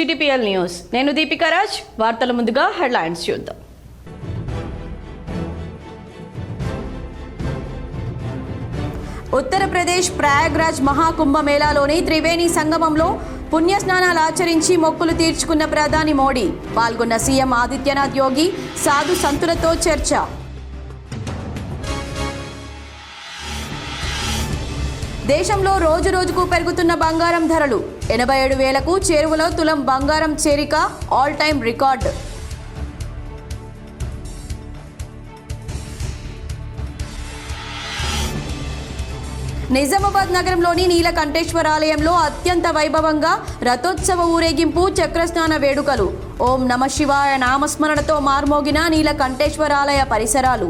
సిటీపీఎల్ news. నేను దీపికా రాజ్. వార్తల ముందుగా హెడ్లైన్స్ చూద్దాం. ఉత్తరప్రదేశ్ ప్రయాగ్రాజ్ మహాకుంభమేళాలోని త్రివేణి సంగమంలో పుణ్యస్నానాలు ఆచరించి మొక్కులు తీర్చుకున్న ప్రధాని మోడీ. పాల్గొన్న సీఎం ఆదిత్యనాథ్ యోగి సాధు సంతులతో చర్చ. దేశంలో రోజు రోజుకు పెరుగుతున్న బంగారం ధరలు. 87,000కు చేరువలో తులం బంగారం చేరిక ఆల్ టైమ్ రికార్డు. నిజామాబాద్ నగరంలోని నీలకంఠేశ్వర ఆలయంలో అత్యంత వైభవంగా రథోత్సవ ఊరేగింపు, చక్రస్నాన వేడుకలు. ఓం నమ శివాయ నామస్మరణతో మార్మోగిన నీలకంఠేశ్వరాలయ పరిసరాలు.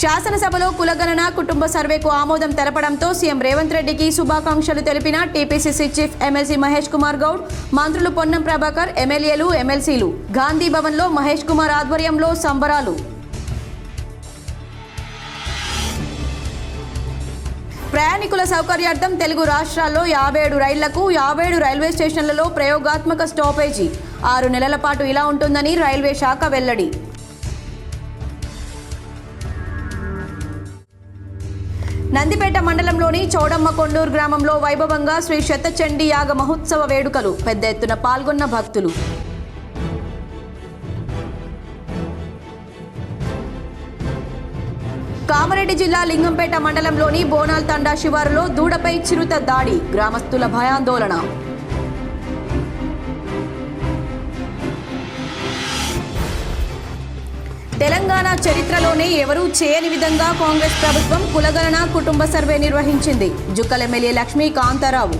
శాసనసభలో కులగణన, కుటుంబ సర్వేకు ఆమోదం తెలపడంతో సీఎం రేవంత్ రెడ్డికి శుభాకాంక్షలు తెలిపిన TPCC chief MLC Mahesh Kumar Goud, మంత్రులు పొన్నం ప్రభాకర్, ఎమ్మెల్యేలు, ఎమ్మెల్సీలు. గాంధీ భవన్లో మహేష్ కుమార్ ఆధ్వర్యంలో సంబరాలు. ప్రయాణికుల సౌకర్యార్థం తెలుగు రాష్ట్రాల్లో 57 రైళ్లకు 57 రైల్వే స్టేషన్లలో ప్రయోగాత్మక స్టాపేజీ. 6 నెలల పాటు ఇలా ఉంటుందని రైల్వే శాఖ వెల్లడి. నందిపేట మండలంలోని చౌడమ్మ కొండూరు గ్రామంలో వైభవంగా శ్రీ శతచండీ యాగ మహోత్సవ వేడుకలు. పెద్ద ఎత్తున పాల్గొన్న భక్తులు. కామారెడ్డి జిల్లా లింగంపేట మండలంలోని బోనాల్ తండా శివారులో దూడపై చిరుత దాడి. గ్రామస్తుల భయాందోళన. తెలంగాణ చరిత్రలోనే ఎవరూ చేయని విధంగా కాంగ్రెస్ ప్రభుత్వం కులగణన, కుటుంబ సర్వే నిర్వహించింది. జుక్కల్ ఎమ్మెల్యే లక్ష్మీ కాంతారావు.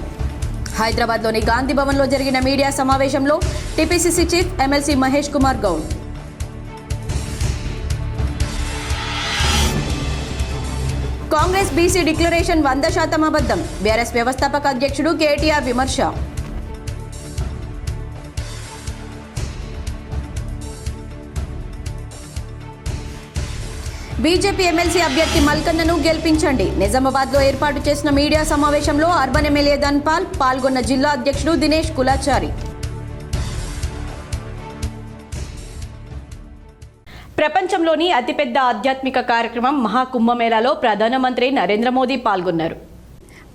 హైదరాబాద్లోని గాంధీ భవన్లో జరిగిన మీడియా సమావేశంలో TPCC chief MLC Mahesh Kumar Goud. Congress BC declaration 100% అబద్ధం. బీఆర్ఎస్ వ్యవస్థాపక అధ్యక్షుడు కేటీఆర్ విమర్శ. బీజేపీ ఎమ్మెల్సీ అభ్యర్థి మల్కన్నను గెలిపించండి. నిజామాబాద్లో ఏర్పాటు చేసిన మీడియా సమావేశంలో అర్బన్ ఎమ్మెల్యే ధన్పాల్ పాల్గొన్న జిల్లా అధ్యక్షుడు దినేష్ కులాచారి. ప్రపంచంలోని అతిపెద్ద ఆధ్యాత్మిక కార్యక్రమం మహాకుంభమేళాలో ప్రధానమంత్రి నరేంద్ర మోదీ పాల్గొన్నారు.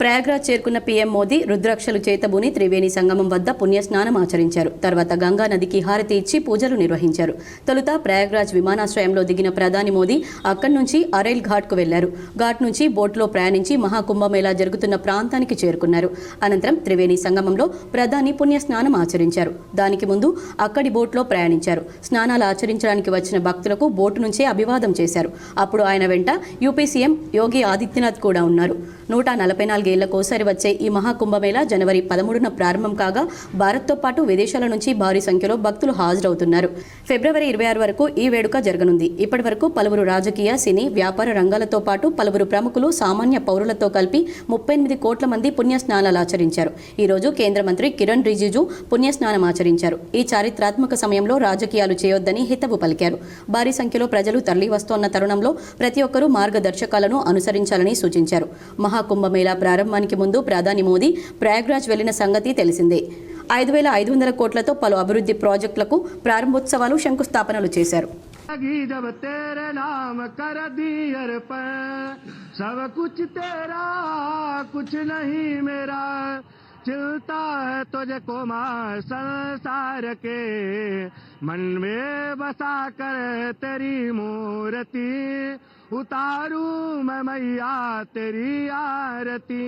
ప్రయాగ్రాజ్ చేరుకున్న పీఎం మోదీ రుద్రాక్షలు చేతబూని త్రివేణి సంగమం వద్ద పుణ్యస్నానం ఆచరించారు. తర్వాత గంగా నదికి హారతి ఇచ్చి పూజలు నిర్వహించారు. తొలుత ప్రయాగ్రాజ్ విమానాశ్రయంలో దిగిన ప్రధాని మోదీ అక్కడి నుంచి అరైల్ ఘాట్కు వెళ్లారు. ఘాట్ నుంచి బోట్లో ప్రయాణించి మహాకుంభమేళా జరుగుతున్న ప్రాంతానికి చేరుకున్నారు. అనంతరం త్రివేణి సంగమంలో ప్రధాని పుణ్యస్నానం ఆచరించారు. దానికి ముందు అక్కడి బోట్లో ప్రయాణించారు. స్నానాలు ఆచరించడానికి వచ్చిన భక్తులకు బోటు నుంచే అభివాదం చేశారు. అప్పుడు ఆయన వెంట యూపీ సీఎం యోగి ఆదిత్యనాథ్ కూడా ఉన్నారు. 144 ఏళ్లకోసారి వచ్చే ఈ మహాకుంభమేళా జనవరి 13న ప్రారంభం కాగా భారత్తో పాటు విదేశాల నుంచి భారీ సంఖ్యలో భక్తులు హాజరవుతున్నారు. ఫిబ్రవరి 26 వరకు ఈ వేడుక జరగనుంది. ఇప్పటి వరకు పలువురు రాజకీయ, సినీ, వ్యాపార రంగాలతో పాటు పలువురు ప్రముఖులు, సామాన్య పౌరులతో కలిపి 38 కోట్ల మంది పుణ్యస్నానాలు ఆచరించారు. ఈ రోజు కేంద్ర మంత్రి కిరణ్ రిజిజు పుణ్యస్నానం ఆచరించారు. ఈ చారిత్రాత్మక సమయంలో రాజకీయాలు చేయొద్దని హితవు పలికారు. భారీ సంఖ్యలో ప్రజలు తరలి వస్తోన్న తరుణంలో ప్రతి ఒక్కరూ మార్గదర్శకాలను అనుసరించాలని సూచించారు. మహాకుంభమేళా ప్రారంభానికి ముందు ప్రధాని మోదీ ప్రయాగ్రాజ్ వెళ్లిన సంగతి తెలిసిందే. 5,500 కోట్లతో పలు అభివృద్ధి ప్రాజెక్టులకు ప్రారంభోత్సవాలు, శంకుస్థాపనలు చేశారు. चिलता है तुझको मां संसार के मन में बसा कर तेरी मूर्ति उतारू मैं मैया तेरी आरती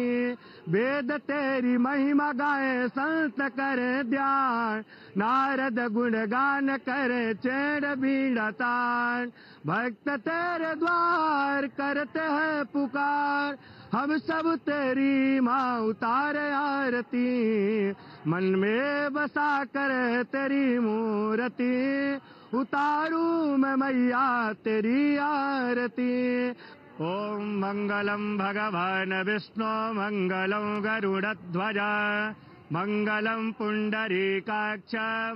वेद तेरी महिमा गाए संत करे ध्यान नारद गुणगान करे चेड़ बीड़ा तान भक्त तेरे द्वार करते हैं पुकार हम सब तेरी माँ उतारे आरती मन में बसा कर तेरी मूर्ति उतारू मैं मैया तेरी आरती। ओम मंगलम भगवान विष्णु मंगलम गरुड़ध्वज मंगलम पुंडरीकाक्ष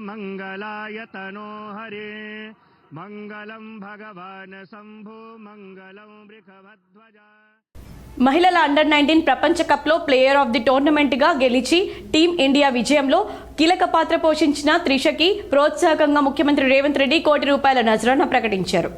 मंगलाय तनो हरे मंगलम भगवान शंभु मंगलम वृषभध्वज। మహిళల అండర్-19 ప్రపంచ కప్లో ప్లేయర్ ఆఫ్ ది టోర్నమెంట్గా గెలిచి టీమిండియా విజయంలో కీలక పాత్ర పోషించిన త్రిషకి ప్రోత్సాహకంగా ముఖ్యమంత్రి రేవంత్ రెడ్డి ₹1 నజరానా ప్రకటించారు.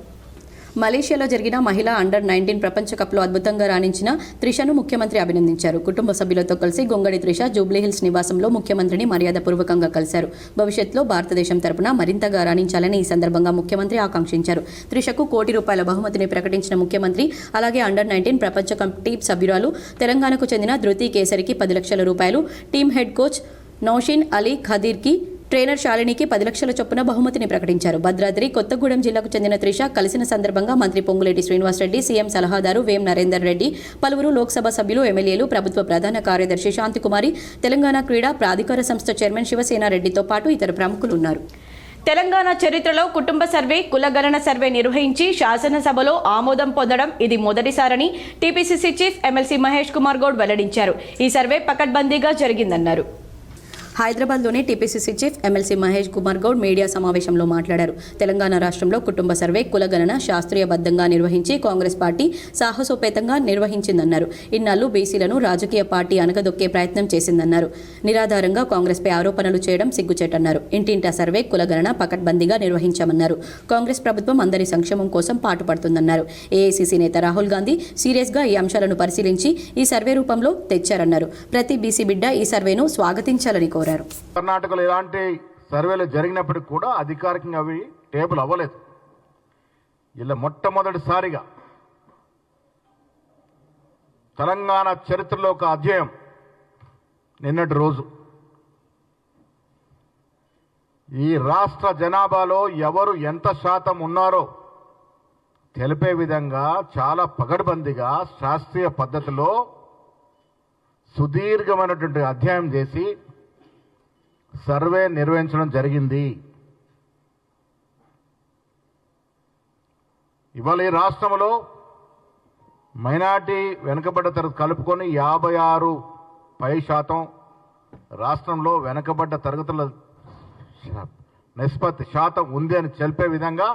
మలేషియాలో జరిగిన మహిళా అండర్-19 ప్రపంచ కప్లో అద్భుతంగా రాణించిన త్రిషను ముఖ్యమంత్రి అభినందించారు. కుటుంబ సభ్యులతో కలిసి గొంగడి త్రిష జూబ్లీహిల్స్ నివాసంలో ముఖ్యమంత్రిని మర్యాదపూర్వకంగా కలిశారు. భవిష్యత్తులో భారతదేశం తరపున మరింతగా రాణించాలని ఈ సందర్భంగా ముఖ్యమంత్రి ఆకాంక్షించారు. త్రిషకు ₹1 బహుమతిని ప్రకటించిన ముఖ్యమంత్రి అలాగే అండర్-19 ప్రపంచ కప్ టీం సభ్యురాలు తెలంగాణకు చెందిన ధృతి కేసరికి ₹10 లక్షలు, team head coach Nausheen Ali ఖదీర్కి ట్రైనర్ శాలినికి ₹10 లక్షల చొప్పున బహుమతిని ప్రకటించారు. భద్రాద్రి కొత్తగూడెం జిల్లాకు చెందిన త్రిష కలిసిన సందర్భంగా మంత్రి పొంగులేటి శ్రీనివాసరెడ్డి, సీఎం సలహాదారు వేం నరేందర్ రెడ్డి, పలువురు లోక్సభ సభ్యులు, ఎమ్మెల్యేలు, ప్రభుత్వ ప్రధాన కార్యదర్శి శాంతికుమారి, తెలంగాణ క్రీడా ప్రాధికార సంస్థ చైర్మన్ శివసేనారెడ్డితో పాటు ఇతర ప్రముఖులు ఉన్నారు. తెలంగాణ చరిత్రలో కుటుంబ సర్వే, కులగణన సర్వే నిర్వహించి శాసనసభలో ఆమోదం పొందడం ఇది మొదటిసారని TPCC chief MLC Mahesh Kumar Goud వెల్లడించారు. ఈ సర్వే పకడ్బందీగా జరిగిందన్నారు. హైదరాబాద్లోని TPCC chief MLC Mahesh Kumar Goud media సమావేశంలో మాట్లాడారు. తెలంగాణ రాష్ట్రంలో కుటుంబ సర్వే, కులగణన శాస్త్రీయబద్ధంగా నిర్వహించి కాంగ్రెస్ పార్టీ సాహసోపేతంగా నిర్వహించిందన్నారు. ఇన్నాళ్లు బీసీలను రాజకీయ పార్టీ అనగదొక్కే ప్రయత్నం చేసిందన్నారు. నిరాధారంగా కాంగ్రెస్పై ఆరోపణలు చేయడం సిగ్గుచేటన్నారు. ఇంటింటా సర్వే, కులగణన పకడ్బందీగా నిర్వహించామన్నారు. కాంగ్రెస్ ప్రభుత్వం అందరి సంక్షేమం కోసం పాటుపడుతుందన్నారు. ఏఐసీసీ నేత రాహుల్ గాంధీ సీరియస్గా ఈ అంశాలను పరిశీలించి ఈ సర్వే రూపంలో తెచ్చారన్నారు. ప్రతి బీసీ బిడ్డ ఈ సర్వేను స్వాగతించాలని కోరారు. కర్ణాటకలో ఇలాంటి సర్వేలు జరిగినప్పటికీ కూడా అధికారికంగా అవి టేబుల్ అవ్వలేదు. ఇలా మొట్టమొదటిసారిగా తెలంగాణ చరిత్రలో ఒక అధ్యాయం నిన్నటి రోజు. ఈ రాష్ట్ర జనాభాలో ఎవరు ఎంత శాతం ఉన్నారో తెలిపే విధంగా చాలా పకడ్బందీగా శాస్త్రీయ పద్ధతిలో సుదీర్ఘమైనటువంటి అధ్యయనం చేసి సర్వే నిర్వహించడం జరిగింది. ఇవాళ ఈ రాష్ట్రంలో మైనార్టీ వెనుకబడ్డ తరగతి కలుపుకొని 56% రాష్ట్రంలో వెనుకబడ్డ తరగతుల నిష్పత్తి శాతం ఉంది అని తెలిపే విధంగా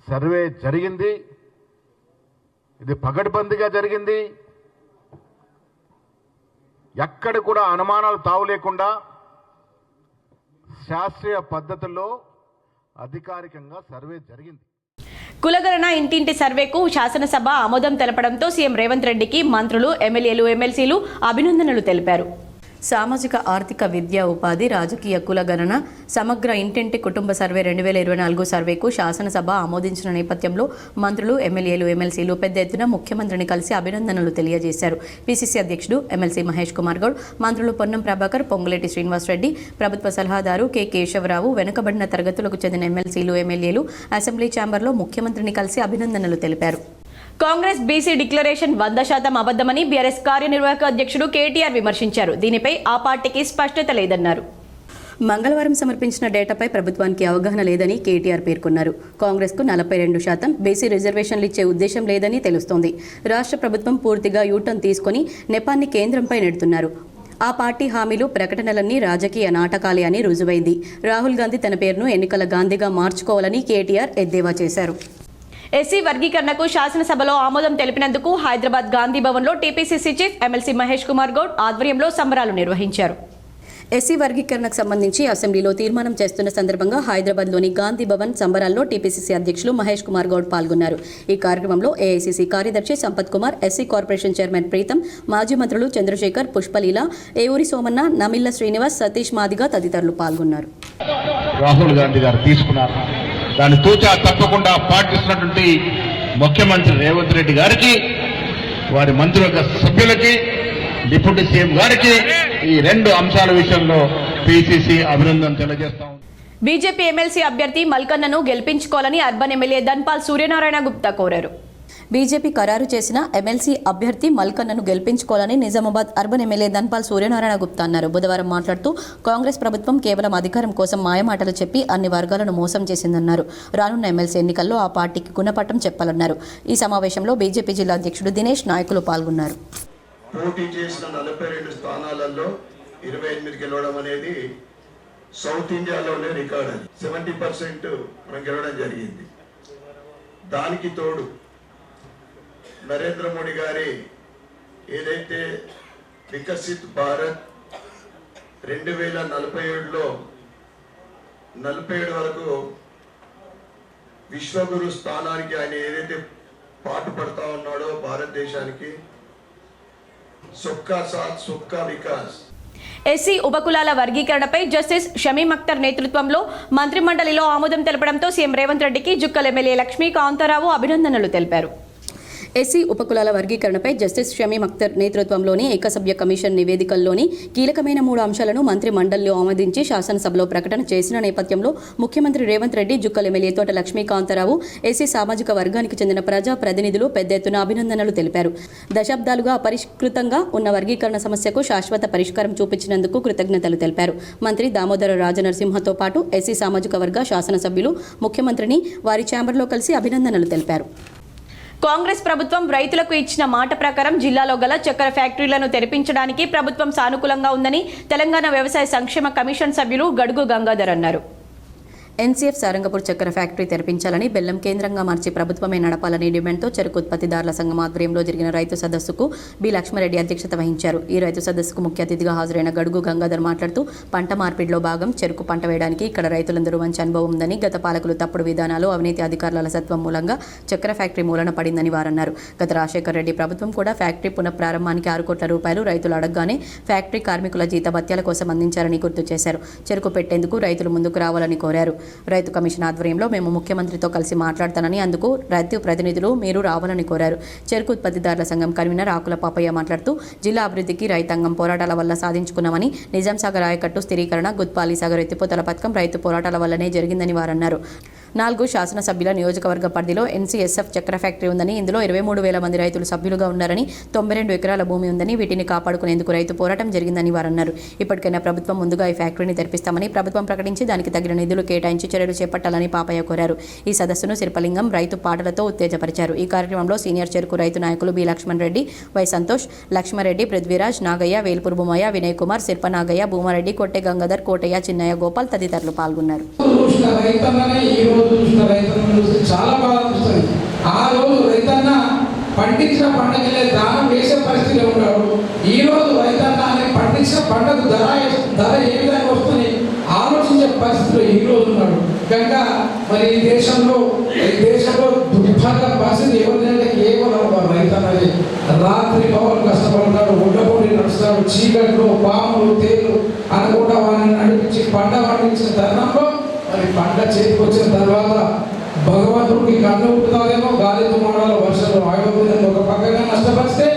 సర్వే జరిగింది. ఇది పకడ్బందీగా జరిగింది. ఎక్కడ కూడా అనుమానాలు తావు లేకుండా శాస్త్రీయ పద్ధతుల్లో అధికారికంగా సర్వే జరిగింది. కులగణన ఇంటింటి సర్వేకు శాసనసభ ఆమోదం తెలపడంతో సీఎం రేవంత్ రెడ్డికి మంత్రులు, ఎమ్మెల్యేలు, ఎమ్మెల్సీలు అభినందనలు తెలిపారు. సామాజిక, ఆర్థిక, విద్యా, ఉపాధి, రాజకీయ కులగణన సమగ్ర ఇంటింటి కుటుంబ సర్వే 2024 సర్వేకు శాసనసభ ఆమోదించిన నేపథ్యంలో మంత్రులు, ఎమ్మెల్యేలు, ఎమ్మెల్సీలు పెద్ద ఎత్తున ముఖ్యమంత్రిని కలిసి అభినందనలు తెలియజేశారు. పీసీసీ అధ్యక్షుడు ఎమ్మెల్సీ మహేష్ కుమార్ గౌడ్, మంత్రులు పొన్నం ప్రభాకర్, పొంగులేటి శ్రీనివాసరెడ్డి, ప్రభుత్వ సలహాదారు కె కేశవరావు, వెనుకబడిన తరగతులకు చెందిన ఎమ్మెల్సీలు, ఎమ్మెల్యేలు అసెంబ్లీ ఛాంబర్లో ముఖ్యమంత్రిని కలిసి అభినందనలు తెలిపారు. కాంగ్రెస్ బీసీ డిక్లరేషన్ 100% అబద్ధమని బీఆర్ఎస్ కార్యనిర్వాహక అధ్యక్షుడు కేటీఆర్ విమర్శించారు. దీనిపై ఆ పార్టీకి స్పష్టత లేదన్నారు. మంగళవారం సమర్పించిన డేటాపై ప్రభుత్వానికి అవగాహన లేదని కేటీఆర్ పేర్కొన్నారు. కాంగ్రెస్కు 42% బీసీ రిజర్వేషన్లు ఇచ్చే ఉద్దేశం లేదని తెలుస్తోంది. రాష్ట్ర ప్రభుత్వం పూర్తిగా యూటర్న్ తీసుకుని నెపాన్ని కేంద్రంపై నెడుతున్నారు. ఆ పార్టీ హామీలు, ప్రకటనలన్నీ రాజకీయ నాటకాలే అని రుజువైంది. రాహుల్ గాంధీ తన పేరును ఎన్నికల గాంధీగా మార్చుకోవాలని కేటీఆర్ ఎద్దేవా చేశారు. ఎస్సీ వర్గీకరణకు శాసనసభలో ఆమోదం తెలిపినందుకు హైదరాబాద్ గాంధీ భవన్లో TPCC chief MLC Mahesh Kumar Goud ఆధ్వర్యంలో సంబరాలు నిర్వహించారు. ఎస్సీ వర్గీకరణకు సంబంధించి అసెంబ్లీలో తీర్మానం చేస్తున్న సందర్భంగా హైదరాబాద్లోని గాంధీ భవన్ సంబరాల్లో టీపీసీసీ అధ్యక్షులు మహేష్ కుమార్ గౌడ్ పాల్గొన్నారు. ఈ కార్యక్రమంలో ఏఐసీసీ కార్యదర్శి Sampath Kumar, SC corporation chairman Preetham, మాజీ మంత్రులు చంద్రశేఖర్, పుష్పలీల, ఏవూరి సోమన్న, నమిల్ల శ్రీనివాస్, సతీష్ మాదిగ తదితరులు పాల్గొన్నారు. రాహుల్ గాంధీ గారు తీసుకున్నారు. దాన్ని తూచా తప్పకుండా పాటిస్తున్నటువంటి ముఖ్యమంత్రి రేవంత్ రెడ్డి గారికి, వారి మంత్రుల సభ్యులకి, డిప్యూటీ సీఎం గారికి ఈ 2 అంశాల విషయంలో పీసీసీ అభినందన తెలియజేస్తాం. బీజేపీ ఎమ్మెల్సీ అభ్యర్థి మల్కన్నను గెలిపించుకోవాలని అర్బన్ ఎమ్మెల్యే ధన్పాల్ సూర్యనారాయణ గుప్తా కోరారు. బీజేపీ ఖరారు చేసిన ఎమ్మెల్సీ అభ్యర్థి మల్కన్నను గెలిపించుకోవాలని నిజామాబాద్ అర్బన్ ఎమ్మెల్యే ధన్పాల్ సూర్యనారాయణ గుప్తా అన్నారు. బుధవారం మాట్లాడుతూ కాంగ్రెస్ ప్రభుత్వం కేవలం అధికారం కోసం మాయమాటలు చెప్పి అన్ని వర్గాలను మోసం చేసిందన్నారు. రానున్న ఎమ్మెల్సీ ఎన్నికల్లో ఆ పార్టీకి గుణపట్టం చెప్పాలన్నారు. ఈ సమావేశంలో బీజేపీ జిల్లా అధ్యక్షుడు దినేష్, నాయకులు పాల్గొన్నారు. పోటీ చేసిన 42 స్థానాలలో 28 గెలవడం అనేది సౌత్ ఇండియాలోనే రికార్డ్. 70% మనం గెలవడం జరిగింది. దానికి తోడు నరేంద్ర మోడీ గారి ఏదైతే వికసిత్ భారత్ 2047లో 47 వరకు విశ్వగురు స్థానానికి ఆయన ఏదైతే పాటు పడతా ఉన్నాడో భారతదేశానికి సుక్కా సాత్ సుక్కా వికాస్. ఎస్సీ ఉపకులాల వర్గీకరణపై జస్టిస్ షమీం అఖ్తర్ నేతృత్వంలో మంత్రిమండలిలో ఆమోదం తెలపడంతో సీఎం రేవంత్ రెడ్డికి జుక్కల్ ఎమ్మెల్యే లక్ష్మీ కాంతారావు అభినందనలు తెలిపారు. ఎస్సీ ఉపకులాల వర్గీకరణపై జస్టిస్ షమీం అఖ్తర్ నేతృత్వంలోని ఏకసభ్య కమిషన్ నివేదికల్లోని కీలకమైన 3 అంశాలను మంత్రి మండలిలో ఆమోదించి శాసనసభలో ప్రకటన చేసిన నేపథ్యంలో ముఖ్యమంత్రి రేవంత్ రెడ్డి జుక్కల్ ఎమ్మెల్యే తోట లక్ష్మీ కాంతారావు ఎస్సీ సామాజిక వర్గానికి చెందిన ప్రజా ప్రతినిధులు పెద్ద ఎత్తున అభినందనలు తెలిపారు. దశాబ్దాలుగా అపరిష్కృతంగా ఉన్న వర్గీకరణ సమస్యకు శాశ్వత పరిష్కారం చూపించినందుకు కృతజ్ఞతలు తెలిపారు. మంత్రి దామోదర రాజనరసింహతో పాటు ఎస్సీ సామాజిక వర్గ శాసనసభ్యులు ముఖ్యమంత్రిని వారి ఛాంబర్లో కలిసి అభినందనలు తెలిపారు. కాంగ్రెస్ ప్రభుత్వం రైతులకు ఇచ్చిన మాట ప్రకారం జిల్లాలో గల చక్కెర ఫ్యాక్టరీలను తెరిపించడానికి ప్రభుత్వం సానుకూలంగా ఉందని తెలంగాణ వ్యవసాయ సంక్షేమ కమిషన్ సభ్యులు గడుగు గంగాధర్ అన్నారు. ఎన్సీఎఫ్ సారంగపూర్ చక్కెర ఫ్యాక్టరీ తెరిపించాలని బెల్లం కేంద్రంగా మార్చి ప్రభుత్వమే నడపాలని డిమాండ్తో చెరకు ఉత్పత్తిదారుల సంఘం ఆధ్వర్యంలో జరిగిన రైతు సదస్సుకు బి లక్ష్మారెడ్డి అధ్యక్షత వహించారు. ఈ రైతు సదస్సుకు ముఖ్య అతిథిగా హాజరైన గడుగు గంగాధర్ మాట్లాడుతూ పంట మార్పిడిలో భాగం చెరకు పంట వేయడానికి ఇక్కడ రైతులందరూ మంచి అనుభవం ఉందని, గత పాలకులు తప్పుడు విధానాలు అవినీతి అధికారుల అలసత్వం మూలంగా చక్కెర ఫ్యాక్టరీ మూలన పడిందని వారన్నారు. గత రాజశేఖర్ రెడ్డి ప్రభుత్వం కూడా ఫ్యాక్టరీ పునఃప్రారంభానికి 6 కోట్ల రూపాయలు రైతులు అడగగానే ఫ్యాక్టరీ కార్మికుల జీతభత్యాల కోసం అందించారని గుర్తు చేశారు. చెరకు పెట్టేందుకు రైతులు ముందుకు రావాలని కోరారు. రైతు కమిషన్ ఆధ్వర్యంలో మేము ముఖ్యమంత్రితో కలిసి మాట్లాడతానని, అందుకు రైతు ప్రతినిధులు మీరు రావాలని కోరారు. చెరకు ఉత్పత్తిదారుల సంఘం కన్వీనర్ ఆకుల పాపయ్య మాట్లాడుతూ జిల్లా అభివృద్ధికి రైతాంగం పోరాటాల వల్ల సాధించుకున్నామని, నిజాం సాగర్ ఆయకట్టు స్థిరీకరణ, గుత్పాలి సాగర్ ఎత్తిపోతల పథకం రైతు పోరాటాల వల్లనే జరిగిందని వారన్నారు. 4 శాసనసభ్యుల నియోజకవర్గ పరిధిలో ఎన్సీఎస్ఎఫ్ చక్కెర ఫ్యాక్టరీ ఉందని, ఇందులో 23,000 మంది రైతులు సభ్యులుగా ఉన్నారని, 92 ఎకరాల భూమి ఉందని, వీటిని కాపాడుకునేందుకు రైతు పోరాటం జరిగిందని వారన్నారు. ఇప్పటికైనా ప్రభుత్వం ముందుగా ఈ ఫ్యాక్టరీని తెరిపిస్తామని ప్రభుత్వం ప్రకటించి దానికి తగిన నిధులు కేటాయించి చర్యలు చేపట్టాలని పాపయ్య కోరారు. ఈ సదస్సును శిల్పలింగం రైతు పాటలతో ఉత్తేజపరిచారు. ఈ కార్యక్రమంలో సీనియర్ చెరకు రైతు నాయకులు బి లక్ష్మణ్ రెడ్డి, వై సంతోష్, లక్ష్మారెడ్డి, పృథ్వీరాజ్, నాగయ్య, వేల్పూర్ భూమయ్య, వినయ్ కుమార్, శిల్ప నాగయ్య, భూమారెడ్డి, కొట్టె గంగాధర్, కోటయ్య, చిన్నయ్య, గోపాల్ తదితరులు పాల్గొన్నారు. రైతన్న చూస్తే చాలా బాగా అనిపిస్తుంది. ఆ రోజు రైతన్న పండించిన పంటకెళ్ళే దానం వేసే పరిస్థితిలో ఉన్నాడు. ఈ రోజు రైతన్న పండించిన పంటకు ధర ఏ విధంగా వస్తుంది ఆలోచించే పరిస్థితిలో ఈ రోజు ఉన్నాడు. కనుక మరి ఈ దేశంలో దుర్భాగ పరిస్థితి ఎవరిదంటే కేవలం రైతన్నది. రాత్రి పవన్ కష్టపడతాడు, ఒడ్డపొడి నడుస్తాడు, చీకట్లో పాములు తేలు అనుకుంటా వారిని నడిపించి పంట పండించిన తరుణంలో మరి పంట చేతికి వచ్చిన తర్వాత భగవంతుడికి కన్ను ఉంటుందేమో, గాలితో మాడాలో వర్షంలో ఆగిపోతుందని ఒక పక్కగా నష్టపరిస్తే,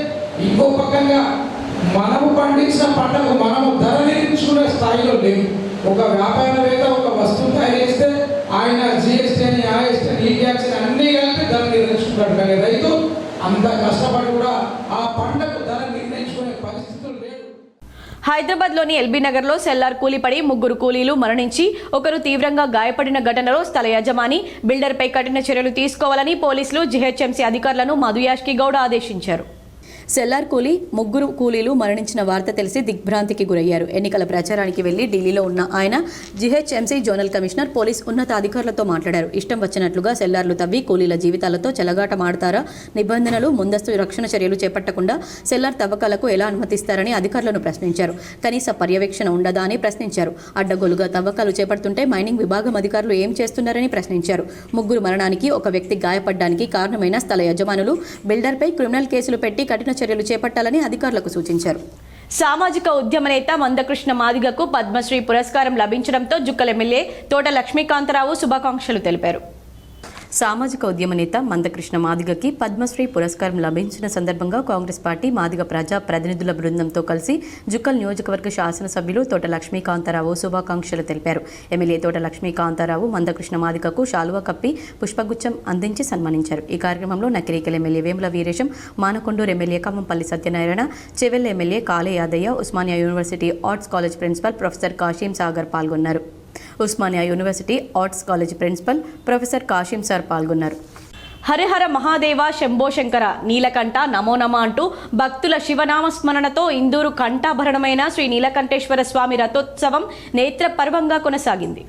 ఇంకో పక్కగా మనము పండించిన పంటకు మనము ధర నిర్ణయించుకునే స్థాయిలో లేవు. ఒక వ్యాపారవేత్త ఒక వస్తువు తయారు చేస్తే ఆయన జిఎస్టీ అని, ఆఎస్టీ అని, ఈ ట్యాక్స్ అని అన్నీ కలిపి ధర నిర్ణయించుకుంటాడు. కానీ రైతు అంత కష్టపడి కూడా ఆ పంటకు ధర నిర్ణయించుకునే పరిస్థితులు లేవు. హైదరాబాద్లోని ఎల్బీ నగర్లో సెల్లార్ కూలిపడి 3 కూలీలు మరణించి ఒకరు తీవ్రంగా గాయపడిన ఘటనలో స్థల యజమాని, బిల్డర్పై కఠిన చర్యలు తీసుకోవాలని పోలీసులు జీహెచ్ఎంసీ అధికారులను మధు యాష్కి గౌడ్ ఆదేశించారు. సెల్లార్ కూలీ 3 కూలీలు మరణించిన వార్త తెలిసి దిగ్భ్రాంతికి గురయ్యారు. ఎన్నికల ప్రచారానికి వెళ్లి ఢిల్లీలో ఉన్న ఆయన జీహెచ్ఎంసీ జోనల్ కమిషనర్, పోలీస్ ఉన్నతాధికారులతో మాట్లాడారు. ఇష్టం వచ్చినట్లుగా సెల్లార్లు తవ్వి కూలీల జీవితాలతో చెలగాటమాడతారా? నిబంధనలు, ముందస్తు రక్షణ చర్యలు చేపట్టకుండా సెల్లార్ తవ్వకాలకు ఎలా అనుమతిస్తారని అధికారులను ప్రశ్నించారు. కనీస పర్యవేక్షణ ఉండదా అని ప్రశ్నించారు. అడ్డగోలుగా తవ్వకాలు చేపడుతుంటే మైనింగ్ విభాగం అధికారులు ఏం చేస్తున్నారని ప్రశ్నించారు. 3 మరణానికి, 1 వ్యక్తి గాయపడ్డానికి కారణమైన స్థల యజమానులు, బిల్డర్పై క్రిమినల్ కేసులు పెట్టి కఠిన చర్యలు చేపట్టాలని అధికారులకు సూచించారు. సామాజిక ఉద్యమ నేత మందకృష్ణ మాదిగకు పద్మశ్రీ పురస్కారం లభించడంతో జుక్కల్ ఎమ్మెల్యే తోట లక్ష్మీకాంతారావు శుభాకాంక్షలు తెలిపారు. సామాజిక ఉద్యమ నేత మందకృష్ణ మాదిగకి పద్మశ్రీ పురస్కారం లభించిన సందర్భంగా కాంగ్రెస్ పార్టీ మాదిగ ప్రజా ప్రతినిధుల బృందంతో కలిసి జుక్కల్ నియోజకవర్గ శాసనసభ్యులు తోట లక్ష్మీకాంతారావు శుభాకాంక్షలు తెలిపారు. ఎమ్మెల్యే తోట లక్ష్మీకాంతారావు మందకృష్ణ మాదిగకు శాలువా కప్పి పుష్పగుచ్చం అందించి సన్మానించారు. ఈ కార్యక్రమంలో Nakrekal MLA Vemula Veeresham, Manakondur MLA Khammampalli Satyanarayana, Chevella MLA Kale Yadaiah, Osmania university arts college principal professor Kasim Sagar పాల్గొన్నారు. Osmania university arts college principal professor Kasim sir పాల్గొన్నారు. హరిహర మహాదేవ శంభో శంకర నీలకంఠ నమో నమ అంటూ భక్తుల శివనామస్మరణతో ఇందూరు కంఠాభరణమైన శ్రీ నీలకంఠేశ్వర స్వామి రథోత్సవం నేత్ర పర్వంగా కొనసాగింది.